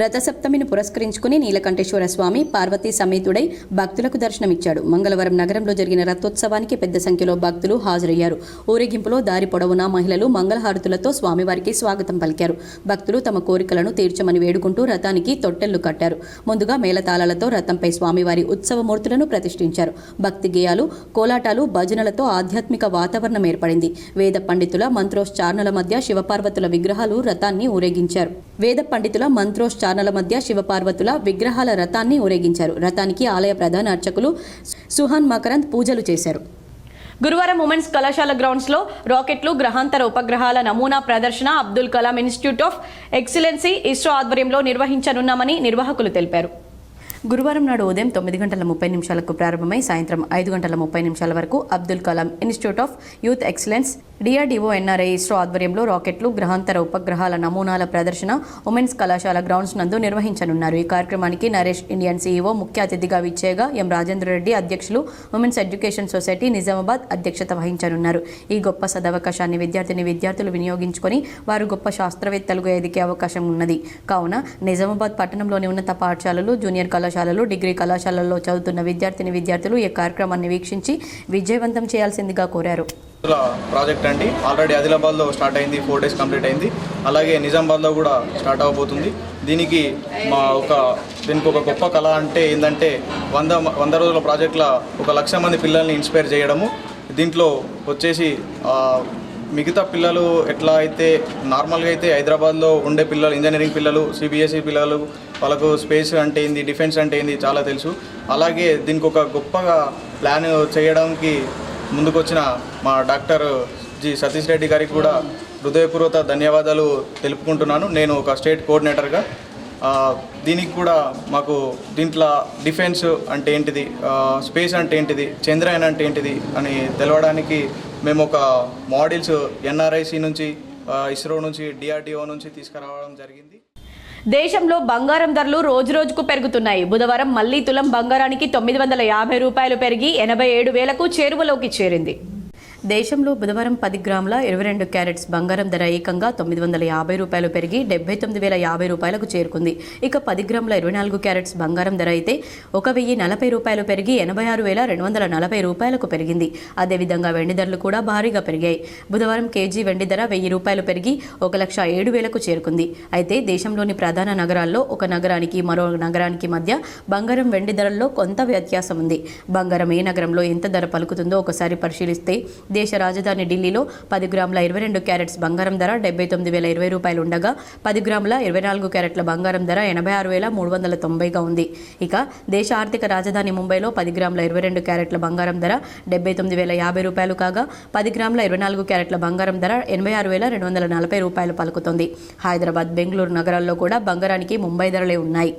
రథసప్తమిని పురస్కరించుకుని నీలకంఠేశ్వర స్వామి పార్వతీ సమేతుడై భక్తులకు దర్శనమిచ్చాడు. మంగళవారం నగరంలో జరిగిన రథోత్సవానికి పెద్ద సంఖ్యలో భక్తులు హాజరయ్యారు. ఊరేగింపులో దారి పొడవునా మహిళలు మంగళహారతులతో స్వామివారికి స్వాగతం పలికారు. భక్తులు తమ కోరికలను తీర్చమని వేడుకుంటూ రథానికి తొట్టెళ్లు కట్టారు. ముందుగా మేళతాళాలతో రథంపై స్వామివారి ఉత్సవమూర్తులను ప్రతిష్ఠించారు. భక్తి గేయాలు, కోలాటాలు, భజనలతో ఆధ్యాత్మిక వాతావరణం ఏర్పడింది. వేద పండితుల మంత్రోచ్చారణల మధ్య శివపార్వతుల విగ్రహాలు రథాన్ని ఊరేగించారు. శివపార్వతుల విగ్రహాల రథాన్ని ఊరేగించారు. రథానికి ఆలయ ప్రధాన అర్చకులు సుహాన్ మకరంద్ పూజలు చేశారు. గురువారం ఉమెన్స్ కళాశాల గ్రౌండ్స్లో రాకెట్లు, గ్రహాంతర ఉపగ్రహాల నమూనా ప్రదర్శన Abdul Kalam institute of excellency ISRO ఆధ్వర్యంలో నిర్వహించనున్నామని నిర్వాహకులు తెలిపారు. గురువారం నాడు ఉదయం 9:30 ప్రారంభమై సాయంత్రం 5:30 వరకు Abdul Kalam institute of youth excellence DRDO NRI ISRO ఆధ్వర్యంలో రాకెట్లు, గ్రహాంతర ఉపగ్రహాల నమూనాల ప్రదర్శన ఉమెన్స్ కళాశాల గ్రౌండ్స్ నందు నిర్వహించనున్నారు. ఈ కార్యక్రమానికి నరేష్ ఇండియన్ సీఈఓ ముఖ్య అతిథిగా విచ్చేయగా ఎం రాజేంద్ర రెడ్డి అధ్యక్షులు, ఉమెన్స్ ఎడ్యుకేషన్ సొసైటీ నిజామాబాద్ అధ్యక్షత వహించనున్నారు. ఈ గొప్ప సదవకాశాన్ని విద్యార్థులు వినియోగించుకొని వారు గొప్ప శాస్త్రవేత్తలుగా ఎదిగే అవకాశం ఉన్నది. కావున నిజామాబాద్ పట్టణంలోని ఉన్నత పాఠశాలలు, జూనియర్ కళాశాలలు, డిగ్రీ కళాశాలల్లో చదువుతున్న విద్యార్థులు ఈ కార్యక్రమాన్ని వీక్షించి విజయవంతం చేయాల్సిందిగా కోరారు. ప్రాజెక్ట్ అండి ఆల్రెడీ ఆదిలాబాద్లో స్టార్ట్ అయింది, 4 days కంప్లీట్ అయింది. అలాగే నిజామాబాద్లో కూడా స్టార్ట్ అవ్వబోతుంది. దీనికి ఒక గొప్ప కళ అంటే ఏంటంటే 100 రోజుల ప్రాజెక్టులో 1,00,000 మంది పిల్లల్ని ఇన్స్పైర్ చేయడము. దీంట్లో వచ్చేసి మిగతా పిల్లలు ఎట్లా అయితే నార్మల్గా అయితే హైదరాబాద్లో ఉండే పిల్లలు, ఇంజనీరింగ్ పిల్లలు, సిబిఎస్ఈ పిల్లలు, వాళ్ళకు స్పేస్ అంటే ఏంది, డిఫెన్స్ అంటే ఏంది చాలా తెలుసు. అలాగే దీనికి ఒక గొప్పగా ప్లాన్ చేయడానికి ముందుకొచ్చిన మా డాక్టర్ జి సతీష్ రెడ్డి గారికి కూడా హృదయపూర్వక ధన్యవాదాలు తెలుపుకుంటున్నాను. నేను ఒక స్టేట్ కోఆర్డినేటర్గా. దీనికి కూడా మాకు దీంట్లో డిఫెన్స్ అంటే ఏంటిది, స్పేస్ అంటే ఏంటిది, చంద్రయాన్ అంటే ఏంటిది అని తెలవడానికి మేము ఒక మోడల్స్ ఎన్ఆర్ఐసి నుంచి, ఇస్రో నుంచి, డిఆర్డిఓ నుంచి తీసుకురావడం జరిగింది. దేశంలో బంగారం ధరలు రోజురోజుకు పెరుగుతున్నాయి. బుధవారం మళ్లీ తులం బంగారానికి 950 రూపాయలు పెరిగి 87,000కు చేరువలోకి చేరింది. దేశంలో బుధవారం 10 గ్రాముల 22 క్యారెట్స్ బంగారం ధర ఏకంగా 950 రూపాయలు పెరిగి 79,050 రూపాయలకు చేరుకుంది. ఇక 10 గ్రాముల 24 క్యారెట్స్ బంగారం ధర అయితే 1,040 రూపాయలు పెరిగి 86,240 రూపాయలకు పెరిగింది. అదేవిధంగా వెండి ధరలు కూడా భారీగా పెరిగాయి. బుధవారం కేజీ వెండి ధర 1,000 రూపాయలు పెరిగి 1,07,000కు చేరుకుంది. అయితే దేశంలోని ప్రధాన నగరాల్లో ఒక నగరానికి మరో నగరానికి మధ్య బంగారం వెండి ధరల్లో కొంత వ్యత్యాసం ఉంది. బంగారం ఏ నగరంలో ఎంత ధర పలుకుతుందో ఒకసారి పరిశీలిస్తే దేశ రాజధాని ఢిల్లీలో 10 గ్రాముల 22 క్యారెట్స్ బంగారం ధర 79,020 రూపాయలు ఉండగా 10 గ్రాముల 24 క్యారెట్ల బంగారం ధర 86,390గా ఉంది. ఇక దేశ ఆర్థిక రాజధాని ముంబైలో 10 గ్రాముల 22 క్యారెట్ల బంగారం ధర 79,050 రూపాయలు కాగా 10 గ్రాముల 24 క్యారెట్ల బంగారం ధర 86,240 రూపాయలు పలుకుతుంది. హైదరాబాద్, బెంగళూరు నగరాల్లో కూడా బంగారానికి ముంబై ధరలే ఉన్నాయి.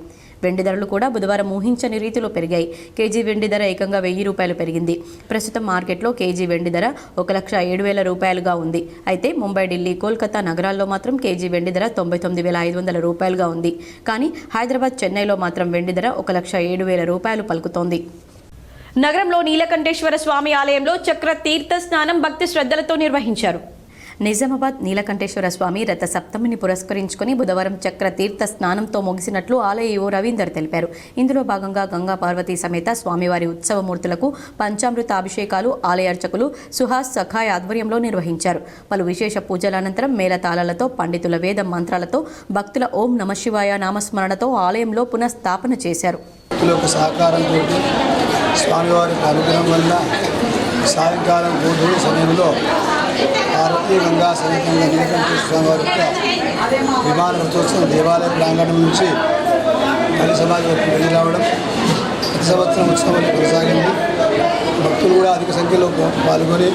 వెండి ధరలు కూడా బుధవారం ఊహించని రీతిలో పెరిగాయి. కేజీ వెండి ధర ఏకంగా 1,000 రూపాయలు పెరిగింది. ప్రస్తుతం మార్కెట్లో కేజీ వెండి ధర 1,07,000 రూపాయలుగా ఉంది. అయితే ముంబై, ఢిల్లీ, కోల్కతా నగరాల్లో మాత్రం కేజీ వెండి ధర 99,500 రూపాయలుగా ఉంది. కానీ హైదరాబాద్, చెన్నైలో మాత్రం వెండి ధర 1,07,000 రూపాయలు పలుకుతోంది. నగరంలో నీలకంఠేశ్వర స్వామి ఆలయంలో చక్ర తీర్థ స్నానం భక్తి శ్రద్ధలతో నిర్వహించారు. నిజామాబాద్ నీలకంఠేశ్వర స్వామి రథ సప్తమిని పురస్కరించుకుని బుధవారం చక్ర తీర్థ స్నానంతో ముగిసినట్లు ఆలయ ఈవో రవీందర్ తెలిపారు. ఇందులో భాగంగా గంగా పార్వతీ సమేత స్వామివారి ఉత్సవమూర్తులకు పంచామృత అభిషేకాలు ఆలయ అర్చకులు సుహాస్ సఖాయ్ ఆధ్వర్యంలో నిర్వహించారు. పలు విశేష పూజల అనంతరం మేళతాళాలతో, పండితుల వేద మంత్రాలతో, భక్తుల ఓం నమశివాయ నామస్మరణతో ఆలయంలో పునఃస్థాపన చేశారు. సహకారంతో స్వామివారికి అనుగ్రహం వల్ల సాయంకాలం గోధుమ సమయంలో పార్వతీ గంగా సమేతంగా నీలకంఠేశ్వర స్వామివారి యొక్క విమాన రథోత్సవం దేవాలయ ప్రాంగణం నుంచి పల్లి సమాజం వరకు వెళ్ళి రావడం ప్రతి సంవత్సరం ఉత్సవాలు కొనసాగింది. భక్తులు కూడా అధిక సంఖ్యలో పాల్గొని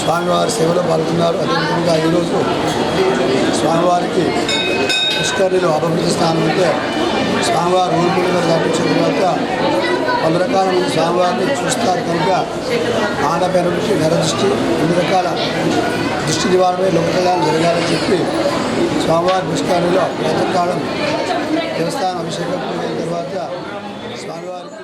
స్వామివారి సేవలో పాల్గొన్నారు. అదేవిధంగా ఈరోజు స్వామివారికి పుష్కరిణిలో అభివృద్ధి స్థానం అంటే స్వామివారు ఊరుకులుగా దాటించిన తర్వాత 100 రకాల మంది స్వామివారిని చూస్తారు కనుక ఆనపైన నుంచి నరదృష్టి, 2 రకాల దృష్టి నివారణ, లోక కళ్యాణం జరగాలని చెప్పి స్వామివారి పుష్కరిణిలో ప్రాతకాలం దేవస్థానం అభిషేకం అయిన తర్వాత స్వామివారికి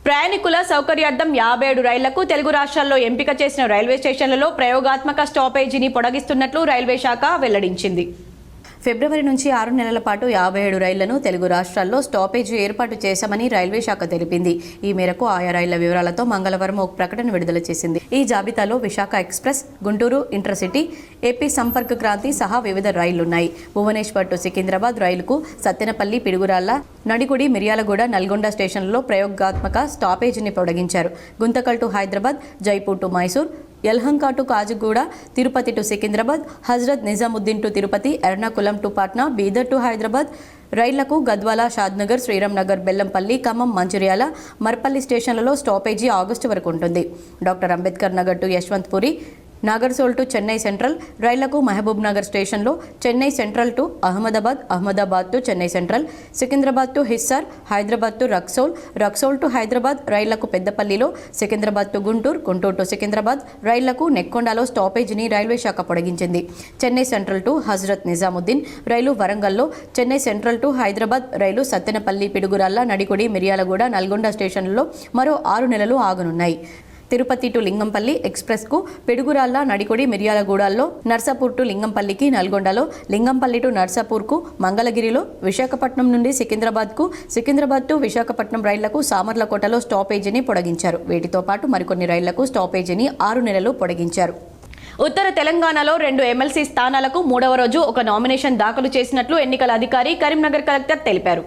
ప్రయాణికుల సౌకర్యార్థం 57 రైళ్లకు తెలుగు రాష్ట్రాల్లో ఎంపిక చేసిన రైల్వే స్టేషన్లలో ప్రయోగాత్మక స్టాపేజీని పొడిగిస్తున్నట్లు రైల్వే శాఖ వెల్లడించింది. ఫిబ్రవరి నుంచి 6 నెలల పాటు 57 రైళ్లను తెలుగు రాష్ట్రాల్లో స్టాపేజీ ఏర్పాటు చేశామని రైల్వే శాఖ తెలిపింది. ఈ మేరకు ఆయా రైళ్ల వివరాలతో మంగళవారం ఒక ప్రకటన విడుదల చేసింది. ఈ జాబితాలో విశాఖ ఎక్స్ప్రెస్, గుంటూరు ఇంటర్సిటీ, ఏపీ సంపర్క్ క్రాంతి సహా వివిధ రైళ్లున్నాయి. భువనేశ్వర్ టు సికింద్రాబాద్ రైలుకు సత్తెనపల్లి, పిడుగురాళ్ల, నడిగుడి, మిర్యాలగూడ, నల్గొండ స్టేషన్లలో ప్రయోగాత్మక స్టాపేజీని పొడిగించారు. Guntakal to Hyderabad, Jaipur to Mysore, Yelahanka to Kacheguda, Tirupati to Secunderabad, Hazrat Nizamuddin to Tirupati, Ernakulam to Patna, Bidar to Hyderabad రైళ్లకు గద్వాల, షాద్నగర్, శ్రీరామ్నగర్, బెల్లంపల్లి, ఖమ్మం, మంచిర్యాల, మర్పల్లి స్టేషన్లలో స్టాపేజీ ఆగస్టు వరకు ఉంటుంది. Doctor Ambedkar Nagar to Yashwantpuri, Nagarsol to Chennai Central రైళ్లకు మహబూబ్ నగర్ స్టేషన్లో, Chennai central to Ahmedabad, Ahmedabad to Chennai Central, Secunderabad to Hisar, Hyderabad to Raxaul, Raxaul to Hyderabad రైళ్లకు పెద్దపల్లిలో, సికింద్రాబాద్ టు గుంటూరు, గుంటూరు టు సికింద్రాబాద్ రైళ్లకు నెక్కొండలో స్టాపేజీని రైల్వే శాఖ పొడిగించింది. చెన్నై సెంట్రల్ టు హజ్రత్ నిజాముద్దీన్ రైలు వరంగల్లో, చెన్నై సెంట్రల్ టు హైదరాబాద్ రైలు సత్తెనపల్లి, పిడుగురాళ్ల, నడికుడి, మిర్యాలగూడ, నల్గొండ స్టేషన్లలో మరో 6 నెలలు ఆగనున్నాయి. తిరుపతి టు లింగంపల్లి ఎక్స్ప్రెస్కు పిడుగురాళ్ల, నడికొడి, మిర్యాలగూడల్లో, నర్సాపూర్ టు లింగంపల్లికి, నల్గొండలో, లింగంపల్లి టు నర్సాపూర్కు, మంగళగిరిలో, విశాఖపట్నం నుండి సికింద్రాబాద్కు, సికింద్రాబాద్ టు విశాఖపట్నం రైళ్లకు సామర్లకోటలో స్టాపేజీని పొడిగించారు. వీటితో పాటు మరికొన్ని రైళ్లకు స్టాపేజీని 6 నెలలు పొడిగించారు. ఉత్తర తెలంగాణలో 2 ఎమ్మెల్సీ స్థానాలకు 3వ రోజు ఒక నామినేషన్ దాఖలు చేసినట్లు ఎన్నికల అధికారి కరీంనగర్ కలెక్టర్ తెలిపారు.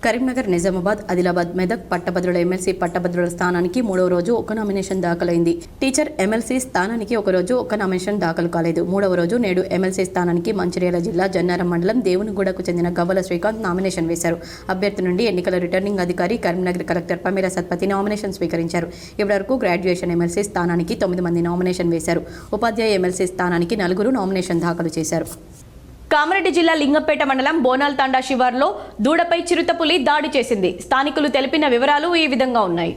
కరీంనగర్, నిజామాబాద్, ఆదిలాబాద్, మెదక్ పట్టభద్రుల ఎమ్మెల్సీ పట్టభద్రుల స్థానానికి 3వ రోజు ఒక నామినేషన్ దాఖలైంది. టీచర్ ఎమ్మెల్సీ స్థానానికి ఒక రోజు ఒక నామినేషన్ దాఖలు కాలేదు. 3వ రోజు నేడు ఎమ్మెల్సీ స్థానానికి మంచిర్యాల జిల్లా జన్నారం మండలం దేవునిగూడకు చెందిన గవ్వల శ్రీకాంత్ నామినేషన్ వేశారు. అభ్యర్థి నుండి ఎన్నికల రిటర్నింగ్ అధికారి కరీంనగర్ కలెక్టర్ పమేల సత్పతి నామినేషన్ స్వీకరించారు. ఇప్పటివరకు గ్రాడ్యుయేషన్ ఎమ్మెల్సీ స్థానానికి 9 మంది నామినేషన్ వేశారు. ఉపాధ్యాయ ఎమ్మెల్సీ స్థానానికి 4 నామినేషన్ దాఖలు చేశారు. కామారెడ్డి జిల్లా లింగంపేట మండలం బోనాల్ తాండా శివార్లో దూడపై చిరుతపులి దాడి చేసింది. స్థానికులు తెలిపిన వివరాలు ఈ విధంగా ఉన్నాయి.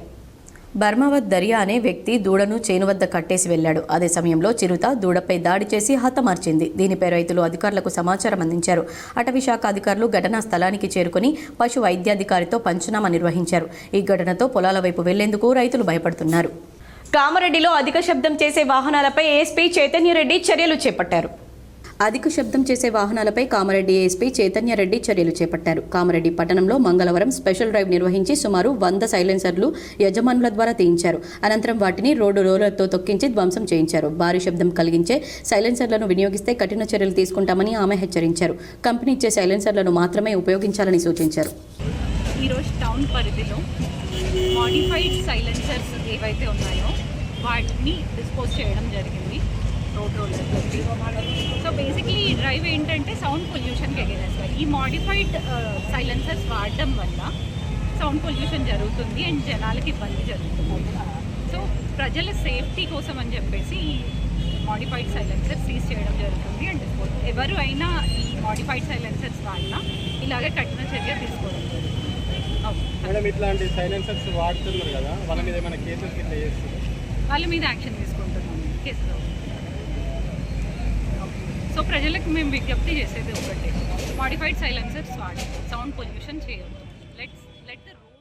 బర్మావత్ దరియా అనే వ్యక్తి దూడను చేను వద్ద కట్టేసి వెళ్లాడు. అదే సమయంలో చిరుత దూడపై దాడి చేసి హతమార్చింది. దీనిపై రైతులు అధికారులకు సమాచారం అందించారు. అటవీ శాఖ అధికారులు ఘటనా స్థలానికి చేరుకుని పశు వైద్యాధికారితో పంచనామా నిర్వహించారు. ఈ ఘటనతో పొలాల వైపు వెళ్లేందుకు రైతులు భయపడుతున్నారు. కామారెడ్డిలో అధిక శబ్దం చేసే వాహనాలపై ఏఎస్పీ చైతన్యరెడ్డి చర్యలు చేపట్టారు. అధిక శబ్దం చేసే వాహనాలపై కామారెడ్డి ఏఎస్పీ చైతన్యరెడ్డి చర్యలు చేపట్టారు. కామారెడ్డి పట్టణంలో మంగళవారం స్పెషల్ డ్రైవ్ నిర్వహించి సుమారు 100 సైలెన్సర్లు యజమానుల ద్వారా తీయించారు. అనంతరం వాటిని రోడ్డు రోలర్తో తొక్కించి ధ్వంసం చేయించారు. భారీ శబ్దం కలిగించే సైలెన్సర్లను వినియోగిస్తే కఠిన చర్యలు తీసుకుంటామని ఆమె హెచ్చరించారు. కంపెనీ ఇచ్చే సైలెన్సర్లను మాత్రమే ఉపయోగించాలని సూచించారు. ఈరోజు టౌన్ పరిధిలో మాడిఫైడ్ సైలెన్సర్స్ ఏవైతే ఉన్నాయో వాటిని డిస్పోజ్ చేయడం జరిగింది రోడ్ రోలర్తోటి. సో బేసిక్లీ ఈ డ్రైవ్ ఏంటంటే సౌండ్ పొల్యూషన్కి ఎగేనెస్ట్. ఈ మాడిఫైడ్ సైలెన్సర్స్ వాడడం వల్ల సౌండ్ పొల్యూషన్ జరుగుతుంది అండ్ జనాలకి ఇబ్బంది జరుగుతుంది. సో ప్రజల సేఫ్టీ కోసం అని చెప్పేసి ఈ మాడిఫైడ్ సైలెన్సర్స్ సీజ్ చేయడం జరుగుతుంది అండ్ డిస్పోజ్. ఎవరు అయినా ఈ మాడిఫైడ్ సైలెన్సర్స్ వాడినా ఇలాగే కఠిన చర్య తీసుకోవడం జరుగుతుంది. మేడం, ఇట్లాంటి సైలెన్సర్స్ వాడుతున్నారు కదా, వాళ్ళ మీద ఏమైనా కేసెస్ కింద చేస్తారు? వాళ్ళ మీద యాక్షన్ తీసుకుంటున్నాం కేసులో. సో ప్రజలకు మేము విజ్ఞప్తి చేసేది ఒకటి, మాడిఫైడ్ సైలెన్సర్స్ వాడి సౌండ్ పొల్యూషన్ చేయొద్దు. Let the road.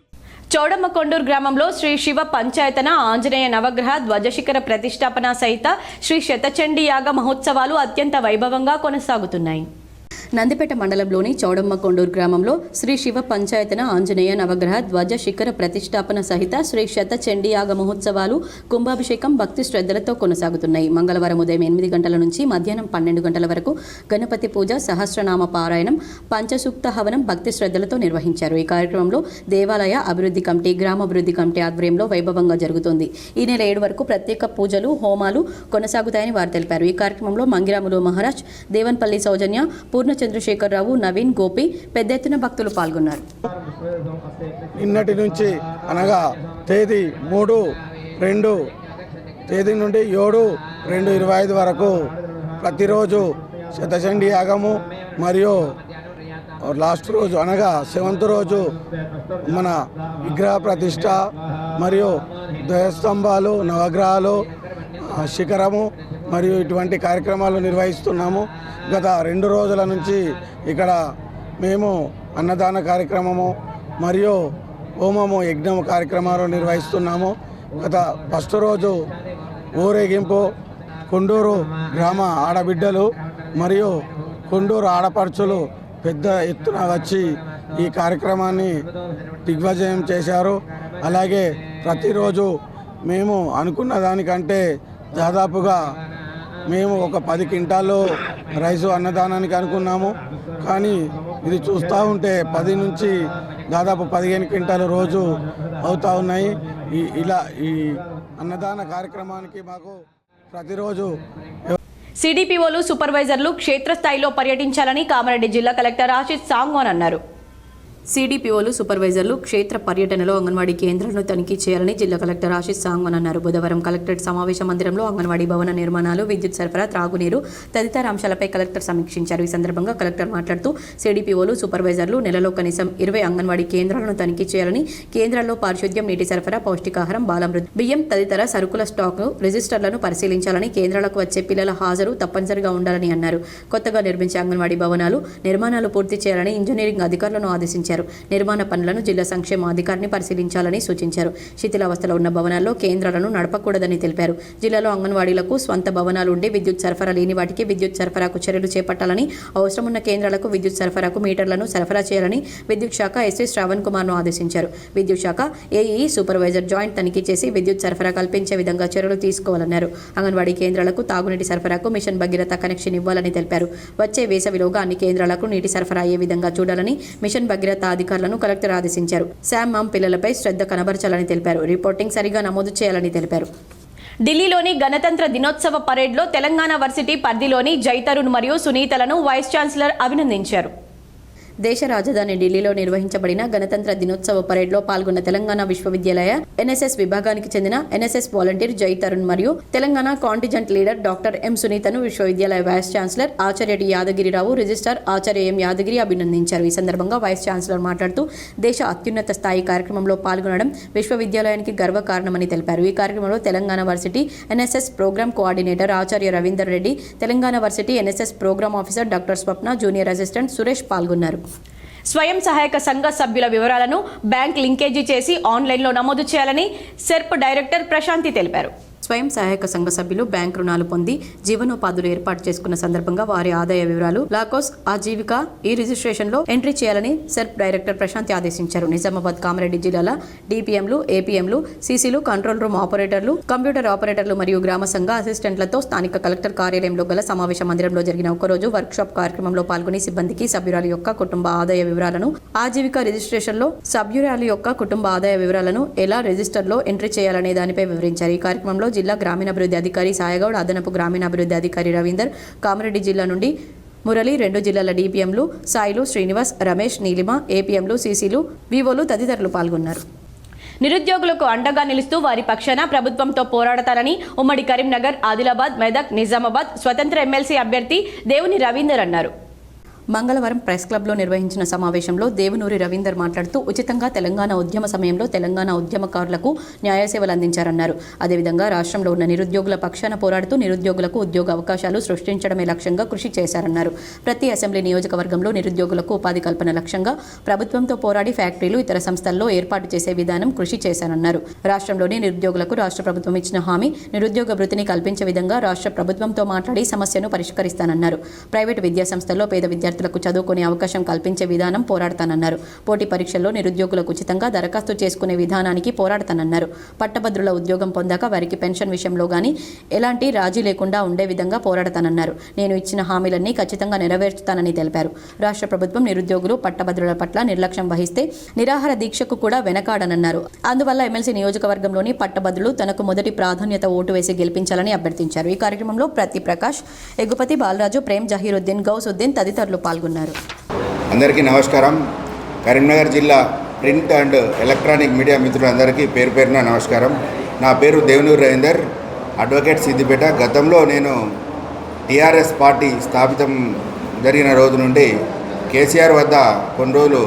చౌడమ్మకొండూరు గ్రామంలో శ్రీ శివ పంచాయతన ఆంజనేయ నవగ్రహ ధ్వజశిఖర ప్రతిష్టాపన సహిత శ్రీ శతచండీ యాగ మహోత్సవాలు అత్యంత వైభవంగా కొనసాగుతున్నాయి. నందిపేట మండలంలోని చౌడమ్మకొండూరు గ్రామంలో శ్రీ శివ పంచాయతన ఆంజనేయ నవగ్రహ ధ్వజ శిఖర ప్రతిష్టాపన సహిత శ్రీ శతచండీ యాగ మహోత్సవాలు కుంభాభిషేకం భక్తి శ్రద్ధలతో కొనసాగుతున్నాయి. మంగళవారం ఉదయం 8 గంటల నుంచి మధ్యాహ్నం 12 గంటల వరకు గణపతి పూజ, సహస్రనామ పారాయణం, పంచసూక్త హవనం భక్తి శ్రద్ధలతో నిర్వహించారు. ఈ కార్యక్రమంలో దేవాలయ అభివృద్ధి కమిటీ, గ్రామాభివృద్ధి కమిటీ ఆధ్వర్యంలో వైభవంగా జరుగుతోంది. ఈ నెల 7 వరకు ప్రత్యేక పూజలు, హోమాలు కొనసాగుతాయని వారు తెలిపారు. ఈ కార్యక్రమంలో మంగిరాములు మహారాజ్, దేవన్పల్లి సౌజన్య, పూర్ణ చంద్రశేఖరరావు, నవీన్, గోపి పెద్ద ఎత్తున భక్తులు పాల్గొన్నారు. నిన్నటి నుంచి అనగా తేదీ 3-2 తేదీ నుండి 7-2-25 వరకు ప్రతిరోజు శతచండీ యాగము మరియు లాస్ట్ రోజు అనగా 7th రోజు మన విగ్రహ ప్రతిష్ట మరియు ధ్వజస్తంభాలు, నవగ్రహాలు, శిఖరము మరియు ఇటువంటి కార్యక్రమాలు నిర్వహిస్తున్నాము. గత 2 రోజుల నుంచి ఇక్కడ మేము అన్నదాన కార్యక్రమము మరియు హోమము, యజ్ఞం కార్యక్రమాలు నిర్వహిస్తున్నాము. గత ఫస్ట్ రోజు ఊరేగింపు కొండూరు గ్రామ ఆడబిడ్డలు మరియు కొండూరు ఆడపడుచులు పెద్ద ఎత్తున వచ్చి ఈ కార్యక్రమాన్ని దిగ్విజయం చేశారు. అలాగే ప్రతిరోజు మేము అనుకున్న దానికంటే దాదాపుగా మేము ఒక 10 క్వింటాలు రైసు అన్నదానానికి అనుకున్నాము. కానీ ఇది చూస్తూ ఉంటే 10 నుంచి దాదాపు 15 క్వింటాలు రోజు అవుతూ ఉన్నాయి. ఈ అన్నదాన కార్యక్రమానికి మాకు ప్రతిరోజు సిడిపిఓలు సూపర్వైజర్లు క్షేత్రస్థాయిలో పర్యటించాలని కామారెడ్డి జిల్లా కలెక్టర్ ఆశిష్ సాంగ్వాన్ అన్నారు. సిడిపిఓలు సూపర్వైజర్లు క్షేత్ర పర్యటనలో అంగన్వాడీ కేంద్రాలను తనిఖీ చేయాలని జిల్లా కలెక్టర్ ఆశిష్ సాంగ్వాన్ అన్నారు. బుధవారం కలెక్టరేట్ సమావేశ మందిరంలో అంగన్వాడీ భవన నిర్మాణాలు, విద్యుత్ సరఫరా, త్రాగునీరు తదితర అంశాలపై కలెక్టర్ సమీక్షించారు. ఈ సందర్భంగా కలెక్టర్ మాట్లాడుతూ సిడిపిఓలు సూపర్వైజర్లు నెలలో కనీసం 20 అంగన్వాడీ కేంద్రాలను తనిఖీ చేయాలని, కేంద్రాల్లో పారిశుద్ధ్యం, నీటి సరఫరా, పౌష్టికాహారం, బాలామృతం, బియ్యం తదితర సరుకుల స్టాక్ రిజిస్టర్లను పరిశీలించాలని, కేంద్రాలకు వచ్చే పిల్లల హాజరు తప్పనిసరిగా ఉండాలని అన్నారు. కొత్తగా నిర్మించే అంగన్వాడీ భవనాలు నిర్మాణాలు పూర్తి చేయాలని ఇంజనీరింగ్ అధికారులను ఆదేశించారు. నిర్మాణ పనులను జిల్లా సంక్షేమ అధికారిని పరిశీలించాలని సూచించారు. శిథిలావస్థలో ఉన్న భవనాల్లో కేంద్రాలను నడపకూడదని తెలిపారు. జిల్లాలో అంగన్వాడీలకు స్వంత భవనాలు ఉండి విద్యుత్ సరఫరా లేని వాటికి విద్యుత్ సరఫరాకు చర్యలు చేపట్టాలని, అవసరమున్న కేంద్రాలకు విద్యుత్ సరఫరాకు మీటర్లను సరఫరా చేయాలని విద్యుత్ శాఖ ఎస్వి శ్రావణ్ కుమార్ను ఆదేశించారు. విద్యుత్ శాఖ ఏఈ సూపర్వైజర్ జాయింట్ తనిఖీ చేసి విద్యుత్ సరఫరా కల్పించే విధంగా చర్యలు తీసుకోవాలన్నారు. అంగన్వాడీ కేంద్రాలకు తాగునీటి సరఫరాకు మిషన్ భగీరథ కనెక్షన్ ఇవ్వాలని తెలిపారు. వచ్చే వేసవిలోగా అన్ని కేంద్రాలకు నీటి సరఫరా అయ్యే విధంగా చూడాలని మిషన్ భగీరథ అధికారులను కలెక్టర్ ఆదేశించారు. శామ్ మామ్ పిల్లలపై శ్రద్ధ కనబరచాలని తెలిపారు. రిపోర్టింగ్ సరిగా నమోదు చేయాలని తెలిపారు. ఢిల్లీలోని గణతంత్ర దినోత్సవ పరేడ్లో తెలంగాణ వర్సిటీ పరిధిలోని జైతరుణ్ మరియు సునీతలను వైస్ ఛాన్సలర్ అభినందించారు. దేశ రాజధాని ఢిల్లీలో నిర్వహించబడిన గణతంత్ర దినోత్సవ పరేడ్లో పాల్గొన్న తెలంగాణ విశ్వవిద్యాలయ ఎన్ఎస్ఎస్ విభాగానికి చెందిన ఎన్ఎస్ఎస్ వాలంటీర్ జై తరుణ్ మరియు Telangana contingent leader doctor M సునీతను విశ్వవిద్యాలయ వైస్ ఛాన్సలర్ ఆచార్య టి యాదగిరిరావు, రిజిస్ట్రార్ ఆచార్య ఎం యాదగిరి అభినందించారు. ఈ సందర్భంగా వైస్ ఛాన్సలర్ మాట్లాడుతూ దేశ అత్యున్నత స్థాయి కార్యక్రమంలో పాల్గొనడం విశ్వవిద్యాలయానికి గర్వకారణమని తెలిపారు. ఈ కార్యక్రమంలో Telangana varsity NSS programme coordinator ఆచార్య Ravinder Reddy, Telangana varsity NSS programme officer doctor Swapna, junior assistant Suresh పాల్గొన్నారు. స్వయం సహాయక సంఘ సభ్యుల వివరాలను బ్యాంక్ లింకేజీ చేసి ఆన్లైన్లో నమోదు చేయాలని సెర్ప్ డైరెక్టర్ ప్రశాంతి తెలిపారు. స్వయం సహాయక సంఘ సభ్యులు బ్యాంక్ రుణాలు పొంది జీవనోపాధులు ఏర్పాటు చేసుకున్న సందర్భంగా వారి ఆదాయ వివరాలు లాకోస్ ఆజీవిక ఈ రిజిస్ట్రేషన్లో ఎంట్రీ చేయాలని సెర్ప్ డైరెక్టర్ ప్రశాంతి ఆదేశించారు. నిజామాబాద్, కామారెడ్డి జిల్లాల డిపిఎంలు, ఏపీఎంలు, సీసీలు, కంట్రోల్ రూమ్ ఆపరేటర్లు, కంప్యూటర్ ఆపరేటర్లు మరియు గ్రామ సంఘ అసిస్టెంట్లతో స్థానిక కలెక్టర్ కార్యాలయంలో గల సమావేశ మందిరంలో జరిగిన ఒకరోజు వర్క్షాప్ కార్యక్రమంలో పాల్గొని సిబ్బందికి సభ్యురాలి యొక్క కుటుంబ ఆదాయ వివరాలను, ఆజీవిక రిజిస్ట్రేషన్లో సభ్యురాలి యొక్క కుటుంబ ఆదాయ వివరాలను ఎలా రిజిస్టర్లో ఎంట్రీ చేయాలనే దానిపై వివరించారు. ఈ కార్యక్రమంలో జిల్లా గ్రామీణాభివృద్ధి అధికారి సాయగౌడ్, అదనపు గ్రామీణాభివృద్ధి అధికారి రవీందర్, కామారెడ్డి జిల్లా నుండి మురళి, 2 జిల్లాల డిపిఎంలు సాయిలు, శ్రీనివాస్, రమేష్, నీలిమ, ఏపీఎంలు, సీసీలు, వివోలు తదితరులు పాల్గొన్నారు. నిరుద్యోగులకు అండగా నిలుస్తూ వారి పక్షాన ప్రభుత్వంతో పోరాడతారని ఉమ్మడి కరీంనగర్, ఆదిలాబాద్, మెదక్, నిజామాబాద్ స్వతంత్ర ఎమ్మెల్సీ అభ్యర్థి దేవుని రవీందర్ అన్నారు. మంగళవారం ప్రెస్ క్లబ్లో నిర్వహించిన సమావేశంలో దేవునూరి రవీందర్ మాట్లాడుతూ ఉచితంగా తెలంగాణ ఉద్యమ సమయంలో తెలంగాణ ఉద్యమకారులకు న్యాయ సేవలు అందించారన్నారు. అదేవిధంగా రాష్ట్రంలో ఉన్న నిరుద్యోగుల పక్షాన పోరాడుతూ నిరుద్యోగులకు ఉద్యోగ అవకాశాలు సృష్టించడమే లక్ష్యంగా కృషి చేశారన్నారు. ప్రతి అసెంబ్లీ నియోజకవర్గంలో నిరుద్యోగులకు ఉపాధి కల్పన లక్ష్యంగా ప్రభుత్వంతో పోరాడి ఫ్యాక్టరీలు, ఇతర సంస్థల్లో ఏర్పాటు చేసే విధానం కృషి చేశారన్నారు. రాష్ట్రంలోని నిరుద్యోగులకు రాష్ట్ర ప్రభుత్వం ఇచ్చిన హామీ నిరుద్యోగ వృత్తిని కల్పించే విధంగా రాష్ట్ర ప్రభుత్వంతో మాట్లాడి సమస్యను పరిష్కరిస్తానన్నారు. ప్రైవేటు విద్యాసంస్థల్లో పేద విద్యార్థులకు చదువుకునే అవకాశం కల్పించే విధానం పోరాడతానన్నారు. పోటీ పరీక్షల్లో నిరుద్యోగులకు ఉచితంగా దరఖాస్తు చేసుకునే విధానానికి పోరాడతానన్నారు. పట్టభద్రుల ఉద్యోగం పొందాక వారికి పెన్షన్ విషయంలో గానీ ఎలాంటి రాజీ లేకుండా ఉండే విధంగా పోరాడతానన్నారు. నేను ఇచ్చిన హామీలన్నీ ఖచ్చితంగా నెరవేర్చుతానని తెలిపారు. రాష్ట్ర ప్రభుత్వం నిరుద్యోగులు, పట్టభద్రుల పట్ల నిర్లక్ష్యం వహిస్తే నిరాహార దీక్షకు కూడా వెనకాడనన్నారు. అందువల్ల ఎమ్మెల్సీ నియోజకవర్గంలోని పట్టభద్రులు తనకు మొదటి ప్రాధాన్యత ఓటు వేసి గెలిపించాలని అభ్యర్థించారు. ఈ కార్యక్రమంలో ప్రతి ప్రకాష్, ఎగుపతి బాలరాజు, ప్రేమ్ జహీరుద్దీన్, గౌసుద్దీన్ తదితరులు పాల్గొన్నారు. అందరికీ నమస్కారం. కరీంనగర్ జిల్లా ప్రింట్ అండ్ ఎలక్ట్రానిక్ మీడియా మిత్రులందరికీ పేరు పేరున నమస్కారం. నా పేరు దేవునూరి రవీందర్, అడ్వకేట్ సిద్దిపేట. గతంలో నేను టీఆర్ఎస్ పార్టీ స్థాపితం జరిగిన రోజు నుండి కేసీఆర్ వద్ద కొన్ని రోజులు